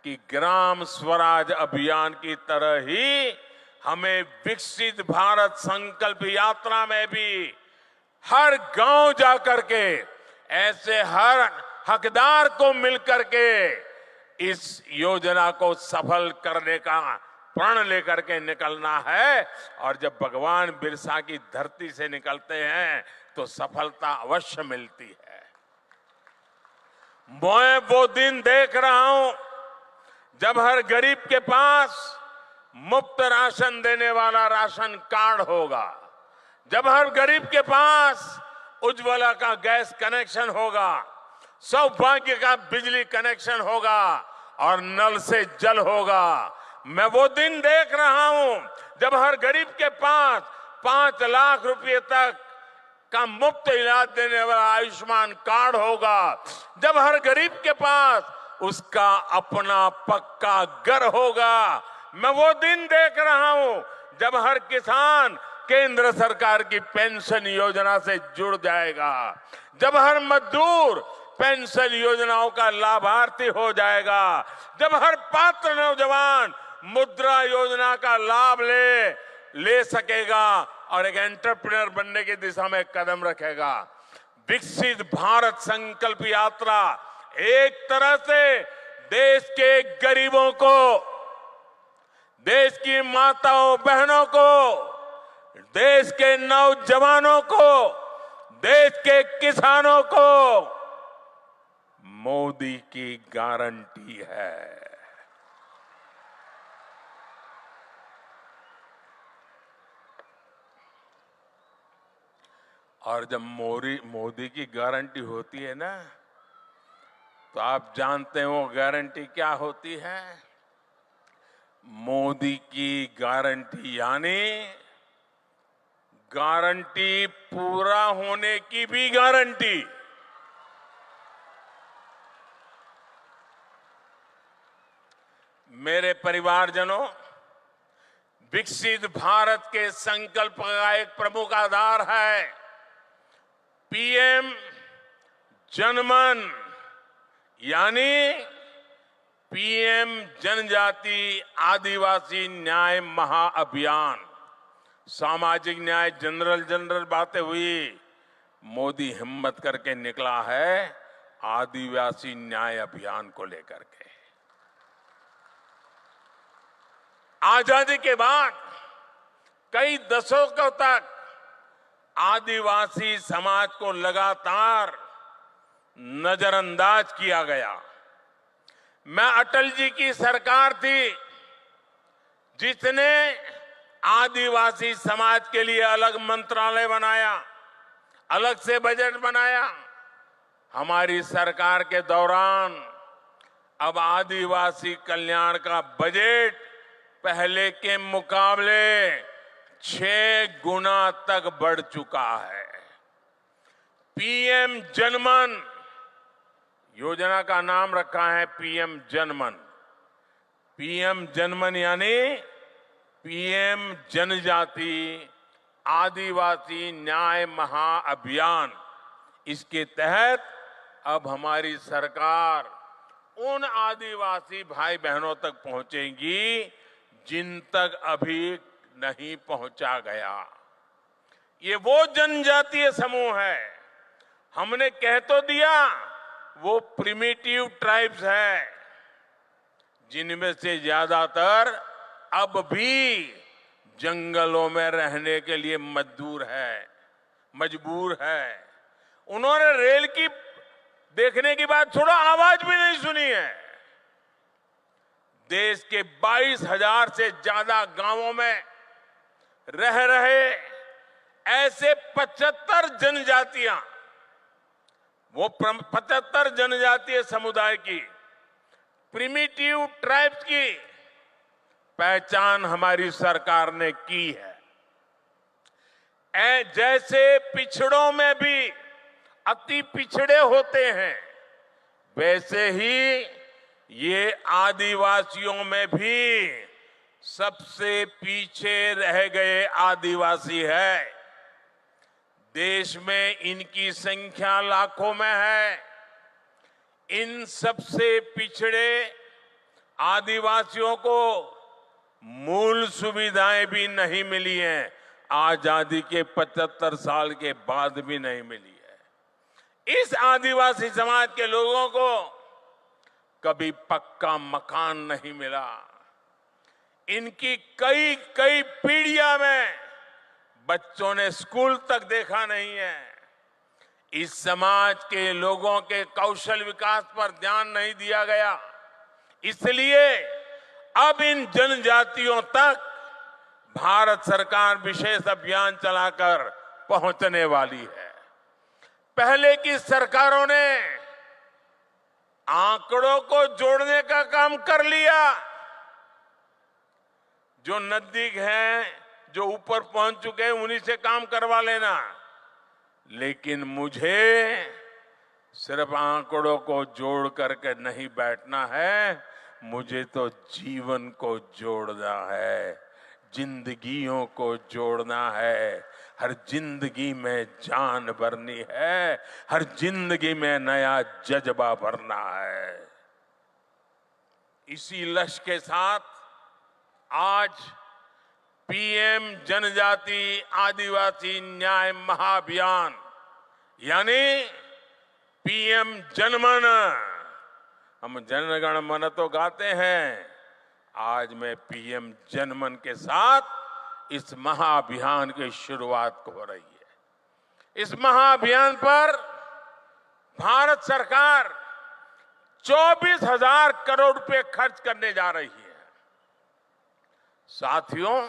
कि ग्राम स्वराज अभियान की तरह ही हमें विकसित भारत संकल्प यात्रा में भी हर गांव जाकर के ऐसे हर हकदार को मिलकर के इस योजना को सफल करने का प्रण लेकर के निकलना है। और जब भगवान बिरसा की धरती से निकलते हैं तो सफलता अवश्य मिलती है। मैं वो दिन देख रहा हूं जब हर गरीब के पास मुफ्त राशन देने वाला राशन कार्ड होगा, जब हर गरीब के पास उज्ज्वला का गैस कनेक्शन होगा, सौभाग्य का बिजली कनेक्शन होगा और नल से जल होगा। मैं वो दिन देख रहा हूं जब हर गरीब के पास 5 लाख रुपए तक का मुफ्त इलाज देने वाला आयुष्मान कार्ड होगा, जब हर गरीब के पास उसका अपना पक्का घर होगा। मैं वो दिन देख रहा हूं जब हर किसान केंद्र सरकार की पेंशन योजना से जुड़ जाएगा, जब हर मजदूर पेंशन योजनाओं का लाभार्थी हो जाएगा, जब हर पात्र नौजवान मुद्रा योजना का लाभ ले सकेगा और एक एंटरप्रेन्योर बनने की दिशा में कदम रखेगा। विकसित भारत संकल्प यात्रा एक तरह से देश के गरीबों को, देश की माताओं बहनों को, देश के नौजवानों को, देश के किसानों को मोदी की गारंटी है। और जब मोदी की गारंटी होती है ना, तो आप जानते हैं वो गारंटी क्या होती है? मोदी की गारंटी यानी गारंटी पूरा होने की भी गारंटी। मेरे परिवारजनों, विकसित भारत के संकल्प का एक प्रमुख आधार है पीएम जनमन, यानी पीएम जनजाति आदिवासी न्याय महाअभियान। सामाजिक न्याय जनरल बातें हुई, मोदी हिम्मत करके निकला है आदिवासी न्याय अभियान को लेकर के। आजादी के बाद कई दशकों तक आदिवासी समाज को लगातार नजरअंदाज किया गया। मैं अटल जी की सरकार थी जिसने आदिवासी समाज के लिए अलग मंत्रालय बनाया, अलग से बजट बनाया। हमारी सरकार के दौरान अब आदिवासी कल्याण का बजट पहले के मुकाबले 6 गुना तक बढ़ चुका है। पीएम जनमन योजना का नाम रखा है पीएम जनमन। पीएम जनमन यानी पीएम जनजाति आदिवासी न्याय महाअभियान। इसके तहत अब हमारी सरकार उन आदिवासी भाई बहनों तक पहुंचेगी जिन तक अभी नहीं पहुंचा गया। ये वो जनजातीय समूह है, हमने कह तो दिया वो प्रिमिटिव ट्राइब्स है, जिनमें से ज्यादातर अब भी जंगलों में रहने के लिए मजबूर है। उन्होंने रेल की देखने की बात छोड़ो, आवाज भी नहीं सुनी है। देश के 22,000 से ज्यादा गांवों में रह रहे ऐसे 75 जनजातियां, वो 75 जनजातीय समुदाय की प्रिमिटिव ट्राइब्स की पहचान हमारी सरकार ने की है। जैसे पिछड़ों में भी अति पिछड़े होते हैं, वैसे ही ये आदिवासियों में भी सबसे पीछे रह गए आदिवासी है। देश में इनकी संख्या लाखों में है। इन सबसे पिछड़े आदिवासियों को मूल सुविधाएं भी नहीं मिली हैं, आजादी के 75 साल के बाद भी नहीं मिली है। इस आदिवासी समाज के लोगों को कभी पक्का मकान नहीं मिला। इनकी कई कई पीढ़ियां में बच्चों ने स्कूल तक देखा नहीं है। इस समाज के लोगों के कौशल विकास पर ध्यान नहीं दिया गया, इसलिए अब इन जनजातियों तक भारत सरकार विशेष अभियान चलाकर पहुंचने वाली है। पहले की सरकारों ने आंकड़ों को जोड़ने का काम कर लिया, जो नजदीक हैं, जो ऊपर पहुंच चुके हैं, उन्हीं से काम करवा लेना। लेकिन मुझे सिर्फ आंकड़ों को जोड़ करके नहीं बैठना है, मुझे तो जीवन को जोड़ना है, जिंदगियों को जोड़ना है। हर जिंदगी में जान भरनी है, हर जिंदगी में नया जज्बा भरना है। इसी लक्ष्य के साथ आज पीएम जनजाति आदिवासी न्याय महाअभियान यानी पीएम जनमन, हम जनगण मन तो गाते हैं, आज मैं पीएम जनमन के साथ इस महाअभियान की शुरुआत हो रही है। इस महाअभियान पर भारत सरकार 24,000 करोड़ रुपए खर्च करने जा रही है। साथियों,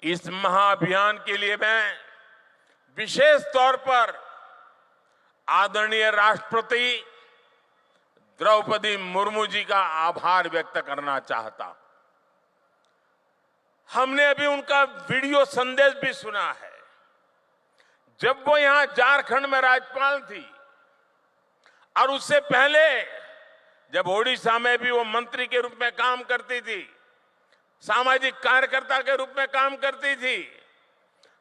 इस महाअभियान के लिए मैं विशेष तौर पर आदरणीय राष्ट्रपति द्रौपदी मुर्मू जी का आभार व्यक्त करना चाहता हूं। हमने अभी उनका वीडियो संदेश भी सुना है। जब वो यहां झारखंड में राज्यपाल थी और उससे पहले जब ओडिशा में भी वो मंत्री के रूप में काम करती थी, सामाजिक कार्यकर्ता के रूप में काम करती थी,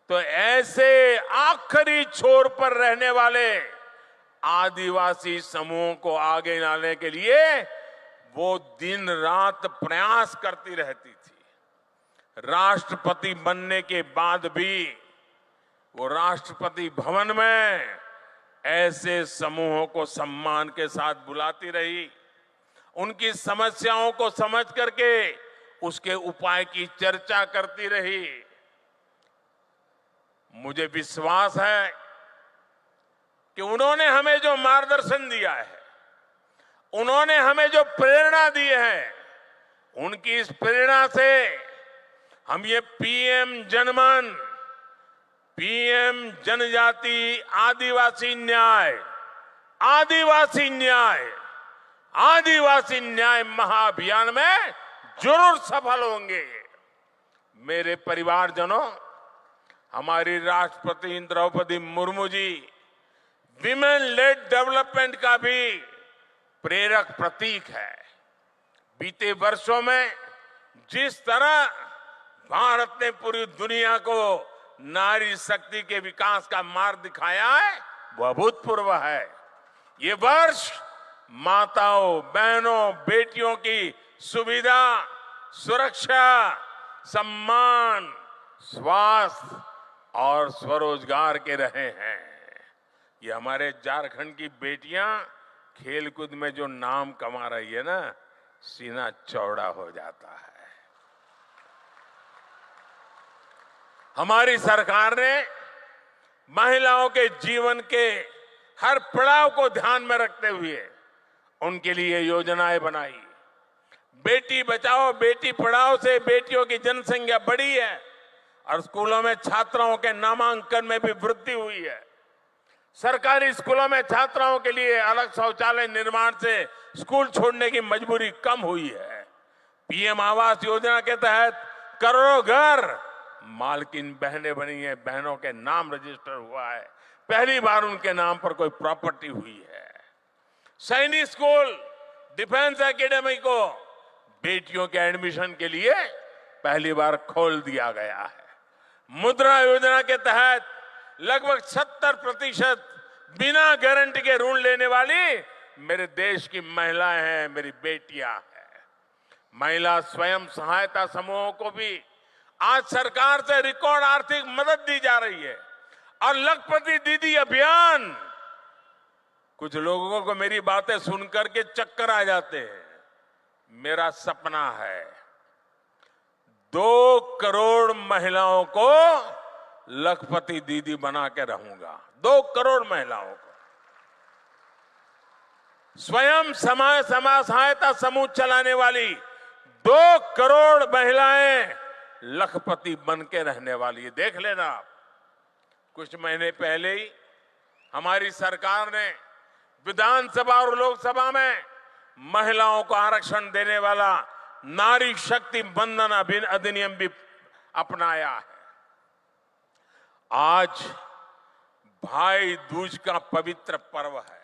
तो ऐसे आखिरी छोर पर रहने वाले आदिवासी समूहों को आगे लाने के लिए वो दिन रात प्रयास करती रहती थी। राष्ट्रपति बनने के बाद भी वो राष्ट्रपति भवन में ऐसे समूहों को सम्मान के साथ बुलाती रही, उनकी समस्याओं को समझ करके उसके उपाय की चर्चा करती रही। मुझे विश्वास है कि उन्होंने हमें जो मार्गदर्शन दिया है, उन्होंने हमें जो प्रेरणा दी है, उनकी इस प्रेरणा से हम ये पीएम जनमन, पीएम जनजाति आदिवासी न्याय, आदिवासी न्याय, आदिवासी न्याय महाअभियान में जरूर सफल होंगे। मेरे परिवारजनों, हमारी राष्ट्रपति Draupadi Murmu ji women lead development का भी प्रेरक प्रतीक है। बीते वर्षों में जिस तरह भारत ने पूरी दुनिया को नारी शक्ति के विकास का मार्ग दिखाया है, वह अभूतपूर्व है। ये वर्ष माताओं, बहनों, बेटियों की सुविधा, सुरक्षा, सम्मान, स्वास्थ्य और स्वरोजगार के रहे हैं। ये हमारे झारखंड की बेटियां खेलकूद में जो नाम कमा रही है ना, सीना चौड़ा हो जाता है। हमारी सरकार ने महिलाओं के जीवन के हर पड़ाव को ध्यान में रखते हुए उनके लिए योजनाएं बनाई। बेटी बचाओ बेटी पढ़ाओ से बेटियों की जनसंख्या बढ़ी है और स्कूलों में छात्राओं के नामांकन में भी वृद्धि हुई है। सरकारी स्कूलों में छात्राओं के लिए अलग शौचालय निर्माण से स्कूल छोड़ने की मजबूरी कम हुई है। पीएम आवास योजना के तहत करोड़ों घर मालकिन बहनें बनी है, बहनों के नाम रजिस्टर हुआ है, पहली बार उनके नाम पर कोई प्रॉपर्टी हुई है। सैनिक स्कूल, डिफेंस एकेडमी को बेटियों के एडमिशन के लिए पहली बार खोल दिया गया है। मुद्रा योजना के तहत लगभग 70% बिना गारंटी के ऋण लेने वाली मेरे देश की महिलाएं हैं, मेरी बेटियां हैं। महिला स्वयं सहायता समूहों को भी आज सरकार से रिकॉर्ड आर्थिक मदद दी जा रही है। और लखपति दीदी अभियान, कुछ लोगों को मेरी बातें सुनकर के चक्कर आ जाते हैं। मेरा सपना है 2 करोड़ महिलाओं को लखपति दीदी बना के रहूंगा। 2 करोड़ महिलाओं को स्वयं समाज सहायता समूह चलाने वाली 2 करोड़ महिलाएं लखपति बन के रहने वाली है। देख लेना आप, कुछ महीने पहले ही हमारी सरकार ने विधानसभा और लोकसभा में महिलाओं को आरक्षण देने वाला नारी शक्ति बंधन अधिनियम भी अपनाया है। आज भाई दूज का पवित्र पर्व है।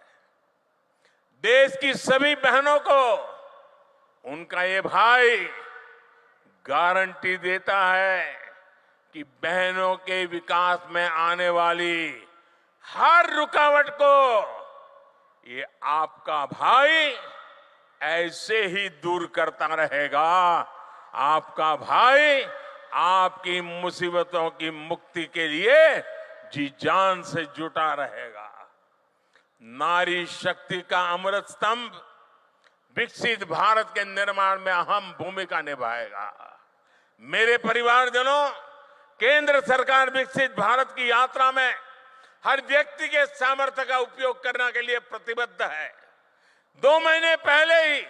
देश की सभी बहनों को उनका ये भाई गारंटी देता है कि बहनों के विकास में आने वाली हर रुकावट को ये आपका भाई ऐसे ही दूर करता रहेगा। आपका भाई आपकी मुसीबतों की मुक्ति के लिए जी जान से जुटा रहेगा। नारी शक्ति का अमृत स्तंभ विकसित भारत के निर्माण में अहम भूमिका निभाएगा। मेरे परिवारजनों, केंद्र सरकार विकसित भारत की यात्रा में हर व्यक्ति के सामर्थ्य का उपयोग करने के लिए प्रतिबद्ध है। 2 महीने पहले ही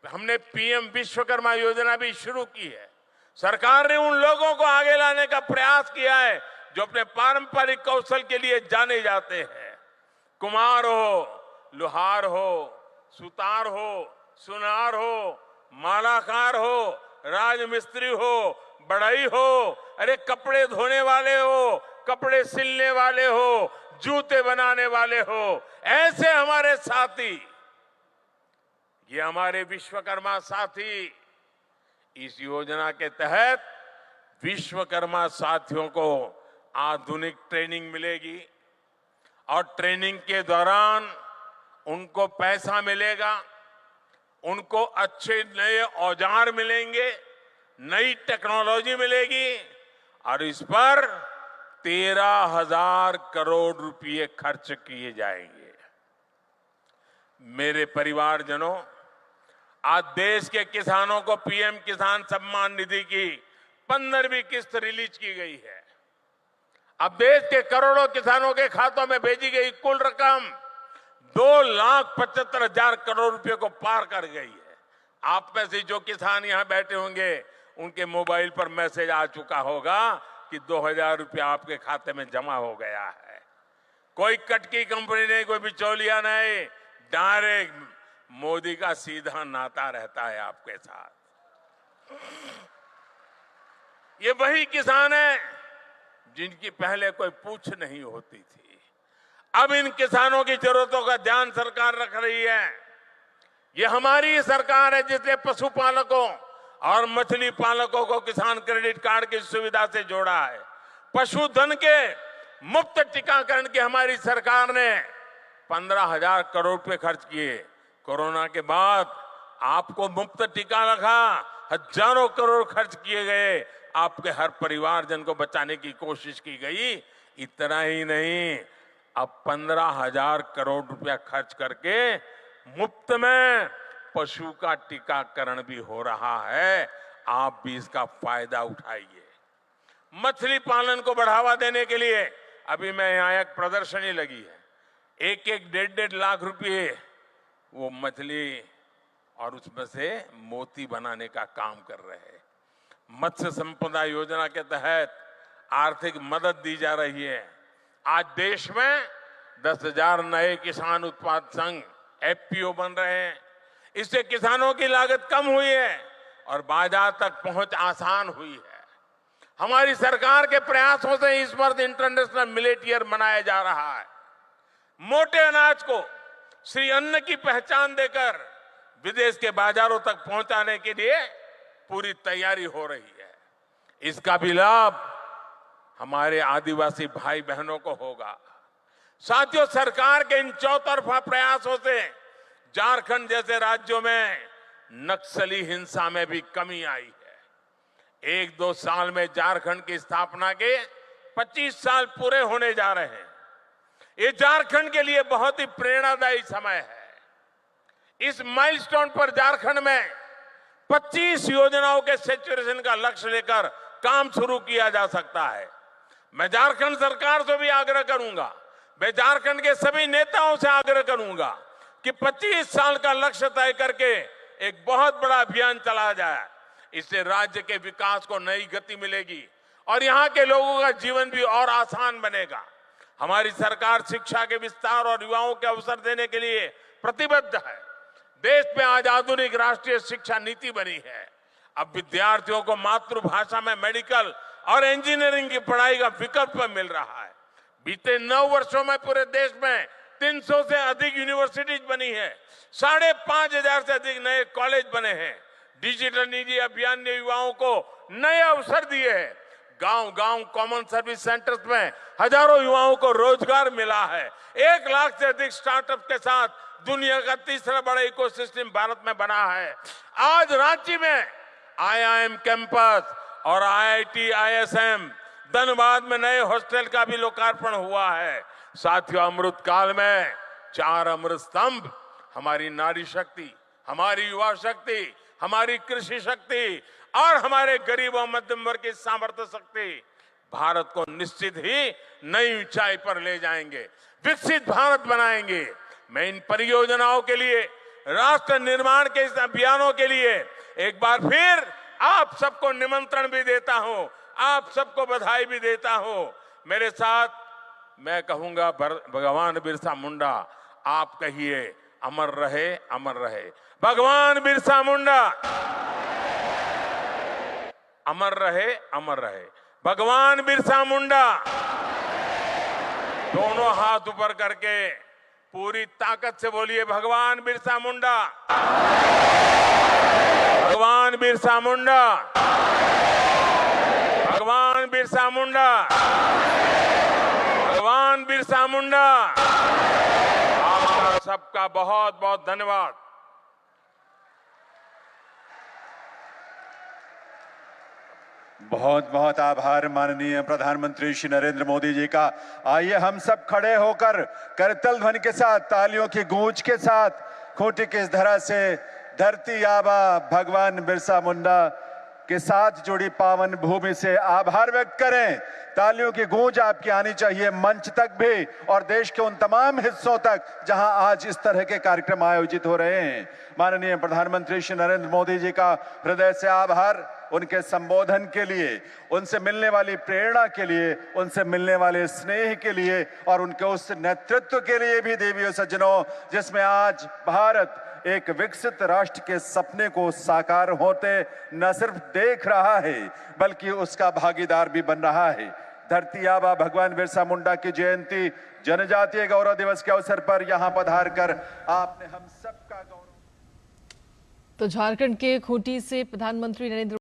हमने पीएम विश्वकर्मा योजना भी शुरू की है। सरकार ने उन लोगों को आगे लाने का प्रयास किया है जो अपने पारंपरिक कौशल के लिए जाने जाते हैं। कुम्हार हो, लोहार हो, सुतार हो, सुनार हो, मालाकार हो, राजमिस्त्री हो, बढ़ई हो, अरे कपड़े धोने वाले हो, कपड़े सिलने वाले हो, जूते बनाने वाले हो, ऐसे हमारे साथी, ये हमारे विश्वकर्मा साथी, इस योजना के तहत विश्वकर्मा साथियों को आधुनिक ट्रेनिंग मिलेगी और ट्रेनिंग के दौरान उनको पैसा मिलेगा, उनको अच्छे नए औजार मिलेंगे, नई टेक्नोलॉजी मिलेगी और इस पर 13,000 करोड़ रुपए खर्च किए जाएंगे। मेरे परिवारजनों, आज देश के किसानों को पीएम किसान सम्मान निधि की 15वीं किस्त रिलीज की गई है। अब देश के करोड़ों किसानों के खातों में भेजी गई कुल रकम 2,75,000 करोड़ रुपए को पार कर गई है। आप में से जो किसान यहां बैठे होंगे उनके मोबाइल पर मैसेज आ चुका होगा कि 2,000 रुपया आपके खाते में जमा हो गया है। कोई कटकी कंपनी नहीं, कोई बिचौलिया नहीं, डायरेक्ट मोदी का सीधा नाता रहता है आपके साथ। ये वही किसान है जिनकी पहले कोई पूछ नहीं होती थी। अब इन किसानों की जरूरतों का ध्यान सरकार रख रही है। ये हमारी सरकार है जिसने पशुपालकों और मछली पालकों को किसान क्रेडिट कार्ड की सुविधा से जोड़ा है। पशुधन के मुफ्त टीकाकरण की हमारी सरकार ने 15,000 करोड़ रुपए खर्च किए। कोरोना के बाद आपको मुफ्त टीका लगा, हजारों करोड़ खर्च किए गए, आपके हर परिवारजन को बचाने की कोशिश की गई। इतना ही नहीं, अब 15,000 करोड़ रुपया खर्च करके मुफ्त में पशु का टीकाकरण भी हो रहा है। आप भी इसका फायदा उठाइए। मछली पालन को बढ़ावा देने के लिए अभी मैं यहाँ एक प्रदर्शनी लगी है। 1-1, 1.5 लाख रुपए वो मछली और उसमें से मोती बनाने का काम कर रहे हैं। मत्स्य संपदा योजना के तहत आर्थिक मदद दी जा रही है। आज देश में 10,000 नए किसान उत्पाद संघ एफपीओ बन रहे हैं। इससे किसानों की लागत कम हुई है और बाजार तक पहुंच आसान हुई है। हमारी सरकार के प्रयासों से इस वर्ष इंटरनेशनल मिलेट ईयर मनाया जा रहा है। मोटे अनाज को श्री अन्न की पहचान देकर विदेश के बाजारों तक पहुंचाने के लिए पूरी तैयारी हो रही है। इसका भी लाभ हमारे आदिवासी भाई बहनों को होगा। साथियों, सरकार के इन चौतरफा प्रयासों से झारखंड जैसे राज्यों में नक्सली हिंसा में भी कमी आई है। 1-2 साल में झारखंड की स्थापना के 25 साल पूरे होने जा रहे हैं। ये झारखंड के लिए बहुत ही प्रेरणादायी समय है। इस माइलस्टोन पर झारखंड में 25 योजनाओं के सैचुरेशन का लक्ष्य लेकर काम शुरू किया जा सकता है। मैं झारखंड सरकार से भी आग्रह करूंगा, मैं झारखंड के सभी नेताओं से आग्रह करूंगा कि 25 साल का लक्ष्य तय करके एक बहुत बड़ा अभियान चलाया जाए। इससे राज्य के विकास को नई गति मिलेगी और यहाँ के लोगों का जीवन भी और आसान बनेगा। हमारी सरकार शिक्षा के विस्तार और युवाओं के अवसर देने के लिए प्रतिबद्ध है। देश में आज आधुनिक राष्ट्रीय शिक्षा नीति बनी है। अब विद्यार्थियों को मातृभाषा में मेडिकल और इंजीनियरिंग की पढ़ाई का विकल्प मिल रहा है। बीते 9 वर्षों में पूरे देश में 300 से अधिक यूनिवर्सिटीज बनी है, 5,500 से अधिक नए कॉलेज बने हैं। डिजिटल निधि अभियान ने युवाओं को नए अवसर दिए हैं। गांव-गांव कॉमन सर्विस सेंटर्स में हजारों युवाओं को रोजगार मिला है। 1 लाख से अधिक स्टार्टअप के साथ दुनिया का तीसरा बड़ा इकोसिस्टम भारत में बना है। आज रांची में IIM कैंपस और IIT ISM, धनबाद में नए हॉस्टल का भी लोकार्पण हुआ है। साथियों, अमृत काल में 4 अमृत स्तंभ, हमारी नारी शक्ति, हमारी युवा शक्ति, हमारी कृषि शक्ति और हमारे गरीब और मध्यम वर्ग की सामर्थ्य शक्ति भारत को निश्चित ही नई ऊंचाई पर ले जाएंगे, विकसित भारत बनाएंगे। मैं इन परियोजनाओं के लिए, राष्ट्र निर्माण के इस अभियानों के लिए एक बार फिर आप सबको निमंत्रण भी देता हूं, आप सबको बधाई भी देता हूं। मेरे साथ मैं कहूंगा, भगवान बिरसा मुंडा, आप कहिए अमर रहे, अमर रहे। भगवान बिरसा मुंडा अमर रहे, अमर रहे। भगवान बिरसा मुंडा। दोनों हाथ ऊपर करके पूरी ताकत से बोलिए, भगवान बिरसा मुंडा, भगवान बिरसा मुंडा, भगवान बिरसा मुंडा, भगवान बिरसा मुंडा। आपका सबका बहुत बहुत धन्यवाद। बहुत बहुत आभार माननीय प्रधानमंत्री श्री नरेंद्र मोदी जी का। आइए हम सब खड़े होकर करतल ध्वनि के साथ, तालियों की गूंज के साथ, खूंटी की इस धरा से धरती आबा भगवान बिरसा मुंडा के साथ जुड़ी पावन भूमि से आभार व्यक्त करें। तालियों की गूंज आपकी आनी चाहिए मंच तक भी और देश के उन तमाम हिस्सों तक जहां आज इस तरह के कार्यक्रम आयोजित हो रहे हैं। माननीय प्रधानमंत्री श्री नरेंद्र मोदी जी का हृदय से आभार, उनके संबोधन के लिए, उनसे मिलने वाली प्रेरणा के लिए, उनसे मिलने वाले स्नेह के लिए और उनके उस नेतृत्व के लिए भी देवियों सज्जनों, जिसमें आज भारत एक विकसित राष्ट्र के सपने को साकार होते न सिर्फ देख रहा है बल्कि उसका भागीदार भी बन रहा है। धरती आबा भगवान बिरसा मुंडा की जयंती जनजातीय गौरव दिवस के अवसर पर यहां पधार कर आपने हम सबका गौरव। तो झारखंड के खूंटी से प्रधानमंत्री नरेंद्र